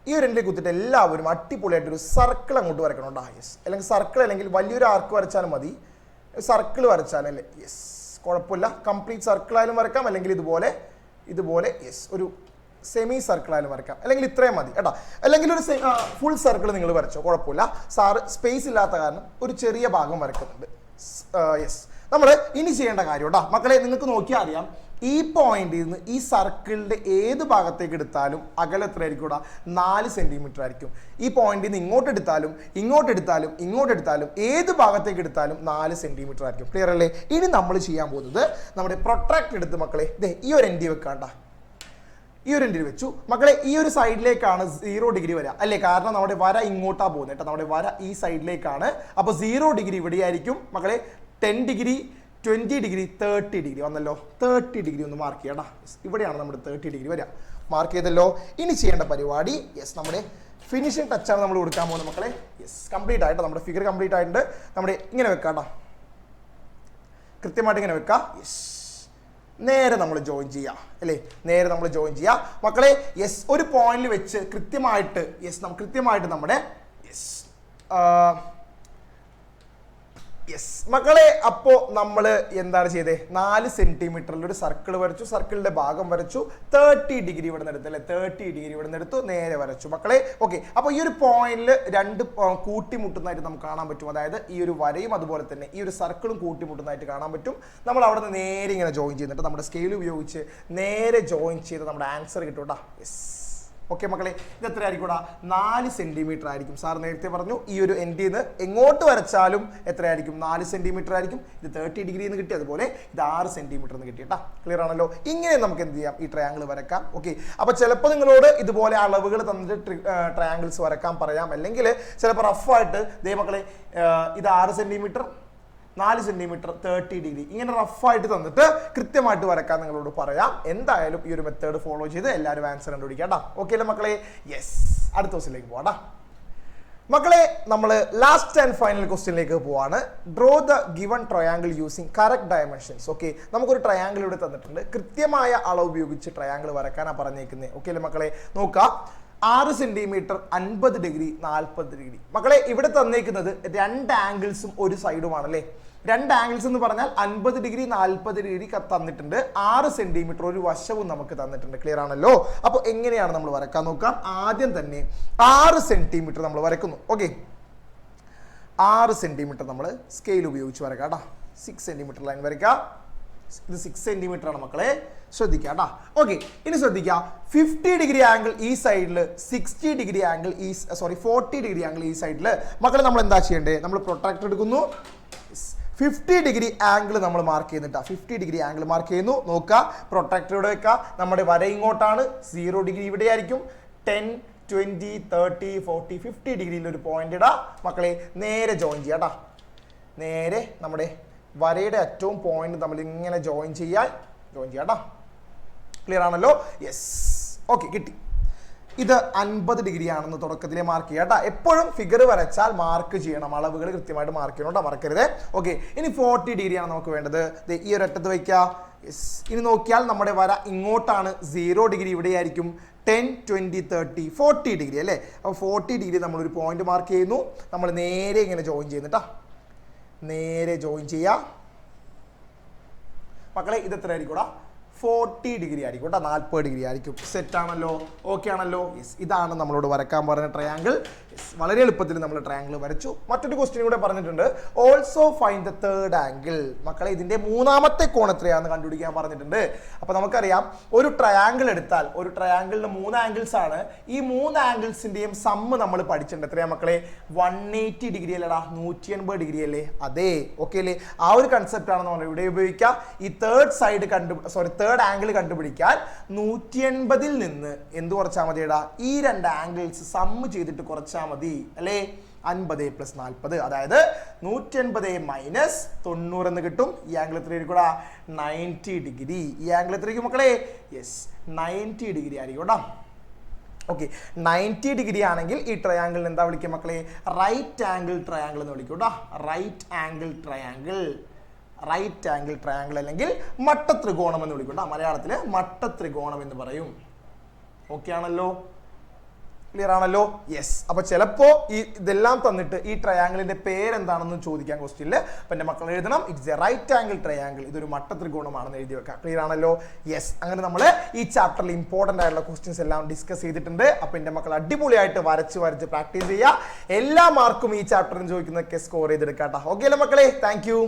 ഈ ഒരു എൻഡിൽ കുത്തിയിട്ട് എല്ലാവരും അടിപൊളിയായിട്ടൊരു സർക്കിൾ അങ്ങോട്ട് വരക്കണം കേട്ടോ. യെസ്, അല്ലെങ്കിൽ സർക്കിൾ അല്ലെങ്കിൽ വലിയൊരു ആർക്ക് വരച്ചാലും മതി. സർക്കിൾ വരച്ചാലല്ലേ, യെസ് കുഴപ്പമില്ല. കംപ്ലീറ്റ് സർക്കിൾ ആയാലും വരക്കാം, അല്ലെങ്കിൽ ഇതുപോലെ യെസ് ഒരു സെമി സർക്കിൾ ആയാലും വരക്കാം, അല്ലെങ്കിൽ ഇത്രയും മതി കേട്ടോ. അല്ലെങ്കിൽ ഒരു ഫുൾ സർക്കിൾ നിങ്ങൾ വരച്ചോ, കുഴപ്പമില്ല. സാറ് സ്പേസ് ഇല്ലാത്ത കാരണം ഒരു ചെറിയ ഭാഗം വരക്കുന്നുണ്ട്. യെസ്, നമ്മൾ ഇനി ചെയ്യേണ്ട കാര്യം കേട്ടോ മക്കളെ, നിങ്ങൾക്ക് നോക്കിയാൽ അറിയാം, ഈ പോയിന്റിൽ നിന്ന് ഈ സർക്കിളിന്റെ ഏത് ഭാഗത്തേക്ക് എടുത്താലും അകലം എത്ര ആയിരിക്കും? 4 സെന്റിമീറ്റർ ആയിരിക്കും. ഈ പോയിന്റിൽ നിന്ന് ഇങ്ങോട്ട് എടുത്താലും ഏത് ഭാഗത്തേക്ക് എടുത്താലും 4 സെന്റിമീറ്റർ ആയിരിക്കും. ക്ലിയർ അല്ലേ? ഇനി നമ്മൾ ചെയ്യാൻ പോകുന്നത് നമ്മുടെ പ്രൊട്രാക്ടർ എടുത്ത് മക്കളെ ഈ ഒരു എൻഡി വെക്കാണ്ട. ഈ ഒരു എൻഡിൽ വെച്ചു മക്കളെ. ഈ ഒരു സൈഡിലേക്കാണ് 0 ഡിഗ്രി വരിക അല്ലേ? കാരണം നമ്മുടെ വര ഇങ്ങോട്ടാ പോകുന്നത് കേട്ടോ. നമ്മുടെ വര ഈ സൈഡിലേക്കാണ്. അപ്പോൾ 0 ഡിഗ്രി ഇവിടെയായിരിക്കും മക്കളെ. 10 ഡിഗ്രി, 20 ഡിഗ്രി, 30 ഡിഗ്രി വന്നല്ലോ. 30 ഡിഗ്രി ഒന്ന് മാർക്ക് ചെയ്യടാ. ഇവിടെയാണ് നമ്മുടെ 30 ഡിഗ്രി വരിക. മാർക്ക് ചെയ്തല്ലോ. ഇനി ചെയ്യേണ്ട പരിപാടി യെസ്, നമ്മുടെ ഫിനിഷിംഗ് ടച്ചാണ് നമ്മൾ കൊടുക്കാൻ പോകുന്നത് മക്കളെ. യെസ്, കംപ്ലീറ്റ് ആയിട്ട് നമ്മുടെ ഫിഗർ കംപ്ലീറ്റ് ആയിട്ടുണ്ട്. നമ്മുടെ ഇങ്ങനെ വെക്കാട്ടോ, കൃത്യമായിട്ട് ഇങ്ങനെ വെക്കാം. യെസ്, നേരെ നമ്മൾ ജോയിൻ ചെയ്യാം അല്ലേ? നേരെ നമ്മൾ ജോയിൻ ചെയ്യാം മക്കളെ. യെസ്, ഒരു പോയിന്റിൽ വെച്ച് കൃത്യമായിട്ട് നമ്മുടെ യെസ് മക്കളെ, അപ്പോൾ നമ്മൾ എന്താണ് ചെയ്തത്? 4 സെന്റിമീറ്ററിൽ ഒരു സർക്കിൾ വരച്ചു. സർക്കിളിന്റെ ഭാഗം വരച്ചു. 30 ഡിഗ്രി ഇവിടെ നിന്ന് എടുത്തു അല്ലേ? 30 ഡിഗ്രി ഇവിടെ നിന്ന് എടുത്തു, നേരെ വരച്ചു മക്കളെ. ഓക്കെ, അപ്പോൾ ഈ ഒരു പോയിന്റിൽ 2 കൂട്ടിമുട്ടുന്നതായിട്ട് നമുക്ക് കാണാൻ പറ്റും. അതായത് ഈ ഒരു വരയും അതുപോലെ തന്നെ ഈ ഒരു സർക്കിളും കൂട്ടിമുട്ടുന്നതായിട്ട് കാണാൻ പറ്റും. നമ്മൾ അവിടെ നിന്ന് നേരെ ഇങ്ങനെ ജോയിൻ ചെയ്തിട്ട് നമ്മുടെ സ്കെയിൽ ഉപയോഗിച്ച് നേരെ ജോയിൻ ചെയ്ത് നമ്മുടെ ആൻസർ കിട്ടും കേട്ടോ. യെസ്, ഓക്കെ മക്കളെ, ഇത് എത്ര ആയിരിക്കും? 4 സെന്റിമീറ്റർ ആയിരിക്കും. സാർ നേരത്തെ പറഞ്ഞു, ഈ ഒരു എൻഡിൽ നിന്ന് എങ്ങോട്ട് വരച്ചാലും എത്രയായിരിക്കും? 4 സെന്റിമീറ്റർ ആയിരിക്കും. ഇത് 30 ഡിഗ്രി എന്ന് കിട്ടി, അതുപോലെ ഇത് 6 സെന്റിമീറ്റർ എന്ന് കിട്ടി കേട്ടോ. ക്ലിയർ ആണല്ലോ? ഇങ്ങനെ നമുക്ക് എന്ത് ചെയ്യാം? ഈ ട്രയാംഗിൾ വരക്കാം. ഓക്കെ, അപ്പോൾ ചിലപ്പോൾ നിങ്ങളോട് ഇതുപോലെ അളവുകൾ തന്നിട്ട് ട്രയാംഗിൾസ് വരക്കാൻ പറയാം. അല്ലെങ്കിൽ ചിലപ്പോൾ റഫായിട്ട് ദേ മക്കളെ ഇത് 6 സെന്റിമീറ്റർ, 4 സെന്റിമീറ്റർ, 30 ഡിഗ്രി ഇങ്ങനെ റഫായിട്ട് തന്നിട്ട് കൃത്യമായിട്ട് വരക്കാൻ നിങ്ങളോട് പറയാം. എന്തായാലും ഈ ഒരു മെത്തേഡ് ഫോളോ ചെയ്ത് എല്ലാവരും ആൻസർ കണ്ടുപിടിക്കാം കേട്ടോ. ഓക്കെ അല്ലേ മക്കളെ? യെസ്, അടുത്ത ക്വസ്റ്റ്യനിലേക്ക് പോവാം മക്കളെ. നമ്മൾ ലാസ്റ്റ് ആൻഡ് ഫൈനൽ ക്വസ്റ്റ്യനിലേക്ക് പോവാണ്. Draw the given triangle using correct dimensions. Okay, നമുക്കൊരു ട്രയാംഗിൾ ഇവിടെ തന്നിട്ടുണ്ട്. കൃത്യമായ അളവ് ഉപയോഗിച്ച് ട്രയാംഗിൾ വരക്കാനാണ് പറഞ്ഞേക്കുന്നത്. ഓക്കെ അല്ലേ മക്കളെ? നോക്കാം. 6 സെന്റിമീറ്റർ 50 ഡിഗ്രി 40 ഡിഗ്രി. മക്കളെ ഇവിടെ തന്നേക്കുന്നത് രണ്ട് ആംഗിൾസും ഒരു സൈഡുമാണ് അല്ലേ. രണ്ട് ആംഗിൾസ് എന്ന് പറഞ്ഞാൽ 50 ഡിഗ്രി 40 ഡിഗ്രി തന്നിട്ടുണ്ട്. 6 സെന്റിമീറ്റർ ഒരു വശവും നമുക്ക് തന്നിട്ടുണ്ട്. ക്ലിയർ ആണല്ലോ. അപ്പോൾ എങ്ങനെയാണ് നമ്മൾ വരക്കാൻ നോക്കാം. ആദ്യം തന്നെ 6 സെന്റിമീറ്റർ നമ്മൾ വരക്കുന്നു. ഓക്കെ, 6 സെന്റിമീറ്റർ നമ്മൾ സ്കെയിൽ ഉപയോഗിച്ച് വരക്കാം കേട്ടോ. 6 സെന്റിമീറ്റർ ലൈൻ വരയ്ക്കാം. ഇത് 6 സെന്റിമീറ്റർ ആണ് മക്കളെ, ശ്രദ്ധിക്കുക കേട്ടോ. ഓക്കെ, ഇനി ശ്രദ്ധിക്കുക. 50 ഡിഗ്രി ആംഗിൾ ഈ സൈഡിൽ, 60 ഡിഗ്രി ആംഗിൾ 40 ഡിഗ്രി ആംഗിൾ ഈ സൈഡിൽ. മക്കളെ നമ്മൾ എന്താ ചെയ്യേണ്ടത്? നമ്മൾ പ്രൊട്രാക്ടർ എടുക്കുന്നു. 50 ഡിഗ്രി ആംഗിൾ നമ്മൾ മാർക്ക് ചെയ്യുന്നുണ്ട്. 50 ഡിഗ്രി ആംഗിൾ മാർക്ക് ചെയ്യുന്നു. നോക്കുക, പ്രൊട്രാക്ടർ ഇവിടെ വെക്കുക. നമ്മുടെ വര ഇങ്ങോട്ടാണ്. 0 ഡിഗ്രി ഇവിടെ ആയിരിക്കും. 10, 20, 30, 40, 50 ഡിഗ്രിയിൽ ഒരു പോയിന്റ് ഇടാം. മക്കളെ നേരെ ജോയിൻ ചെയ്യാം കേട്ടോ. നേരെ നമ്മുടെ വരയുടെ ഏറ്റവും പോയിന്റ് നമ്മൾ ഇങ്ങനെ ജോയിൻ ചെയ്യാം കേട്ടോ. ക്ലിയർ ആണല്ലോ. യെസ്, ഓക്കെ, കിട്ടി. ഇത് 50 ഡിഗ്രി ആണെന്ന് തുടക്കത്തിലെ മാർക്ക് ചെയ്യാം കേട്ടോ. എപ്പോഴും ഫിഗർ വരച്ചാൽ മാർക്ക് ചെയ്യണം, അളവുകൾ കൃത്യമായിട്ട് മാർക്ക് ചെയ്യണം കേട്ടോ, മറക്കരുത്. ഓക്കെ, ഇനി 40 ഡിഗ്രി ആണ് നമുക്ക് വേണ്ടത്. ഈ ഒരു അറ്റത്ത് വയ്ക്കുക. യെസ്, ഇനി നോക്കിയാൽ നമ്മുടെ വര ഇങ്ങോട്ടാണ്. 0 ഡിഗ്രി ഇവിടെ ആയിരിക്കും. 10, 20, 30, 40 ഡിഗ്രി അല്ലേ. അപ്പോൾ 40 ഡിഗ്രി നമ്മളൊരു പോയിന്റ് മാർക്ക് ചെയ്യുന്നു. നമ്മൾ നേരെ ഇങ്ങനെ ജോയിൻ ചെയ്യുന്നു കേട്ടോ. നേരെ ജോയിൻ ചെയ്യാം മക്കളെ. ഇത് എത്ര ആയിരിക്കും? 40 ഡിഗ്രി ആയിരിക്കും കേട്ടോ. 40 ഡിഗ്രി ആയിരിക്കും. സെറ്റ് ആണല്ലോ, ഓക്കെ ആണല്ലോ. യെസ്, ഇതാണ് നമ്മളോട് വരക്കാൻ പറഞ്ഞ ട്രയാങ്കിൾ. യെസ്, വളരെ എളുപ്പത്തിൽ നമ്മൾ ട്രയാങ്കിൾ വരച്ചു. മറ്റൊരു ക്വസ്റ്റ്യൻ കൂടെ പറഞ്ഞിട്ടുണ്ട്. Also find the third angle. മക്കളെ ഇതിന്റെ മൂന്നാമത്തെ കോൺ എത്രയാണെന്ന് കണ്ടുപിടിക്കാൻ പറഞ്ഞിട്ടുണ്ട്. അപ്പൊ നമുക്കറിയാം, ഒരു ട്രയാങ്കിൾ എടുത്താൽ, ഒരു ട്രയാങ്കിളിന് 3 ആംഗിൾസ് ആണ്. ഈ 3 ആംഗിൾസിന്റെയും സമ്മ് നമ്മൾ പഠിച്ചിട്ടുണ്ട്. എത്രയാ മക്കളെ? 180 ഡിഗ്രി അല്ലടാ, 180 ഡിഗ്രി അല്ലേ? അതെ, ഓക്കെ അല്ലേ? ആ ഒരു കൺസെപ്റ്റ് ആണ് നമ്മൾ ഇവിടെ ഉപയോഗിക്കുക. ഈ തേർഡ് ആംഗിൾ കണ്ടുപിടിക്കാൻ 180 നിന്ന് എന്ത് കുറച്ചാൽ മതിയടാ? ഈ രണ്ട് ആംഗിൾസ് സമ്മ് ചെയ്തിട്ട് കുറച്ചാൽ മതി അല്ലേ. 50 + 40, അതായത് 180 - 90 എന്ന് കിട്ടും. ഈ ആംഗിൾ എത്ര ആയിരിക്കും? 90 ഡിഗ്രി. ഈ ആംഗിൾ എത്രയായിരിക്കും മക്കളെ? യെസ്, 90 ഡിഗ്രി ആയിരിക്കും കേട്ടോ. ഓക്കെ, 90 ഡിഗ്രി ആണെങ്കിൽ ഈ ട്രയാങ്കിളിന് എന്താ വിളിക്കുക മക്കളെ? റൈറ്റ് ആംഗിൾ ട്രയാങ്കിൾ എന്ന് വിളിക്കും കേട്ടോ. Right angle triangle, right angle triangle അല്ലെങ്കിൽ മട്ടത്രികോണം എന്ന് വിളിക്കും കേട്ടോ. മലയാളത്തിൽ മട്ടത്രികോണം എന്ന് പറയും. ഓക്കെ ആണല്ലോ, ക്ലിയർ ആണല്ലോ. യെസ്, അപ്പൊ ചിലപ്പോ ഇതെല്ലാം തന്നിട്ട് ഈ ട്രയാങ്കിളിന്റെ പേരെന്താണെന്ന് ചോദിക്കാൻ ക്വസ്റ്റ്യനിൽ. അപ്പൊ എന്റെ മക്കൾ എഴുതണം, it's a right angle triangle, ഇതൊരു മട്ടത്രികോണമാണെന്ന് എഴുതി വെക്കാം. ക്ലിയർ ആണല്ലോ. യെസ്, അങ്ങനെ നമ്മൾ ഈ ചാപ്റ്ററിൽ ഇമ്പോർട്ടന്റ് ആയിട്ടുള്ള ക്വസ്റ്റ്യൻസ് എല്ലാം ഡിസ്കസ് ചെയ്തിട്ടുണ്ട്. അപ്പൊ എന്റെ മക്കൾ അടിപൊളിയായിട്ട് വരച്ച് പ്രാക്ടീസ് ചെയ്യുക. എല്ലാ മാർക്കും ഈ ചാപ്റ്ററിന് ചോദിക്കുന്നതൊക്കെ സ്കോർ ചെയ്തെടുക്കാം. ഓക്കെ അല്ലേ മക്കളെ? Thank you.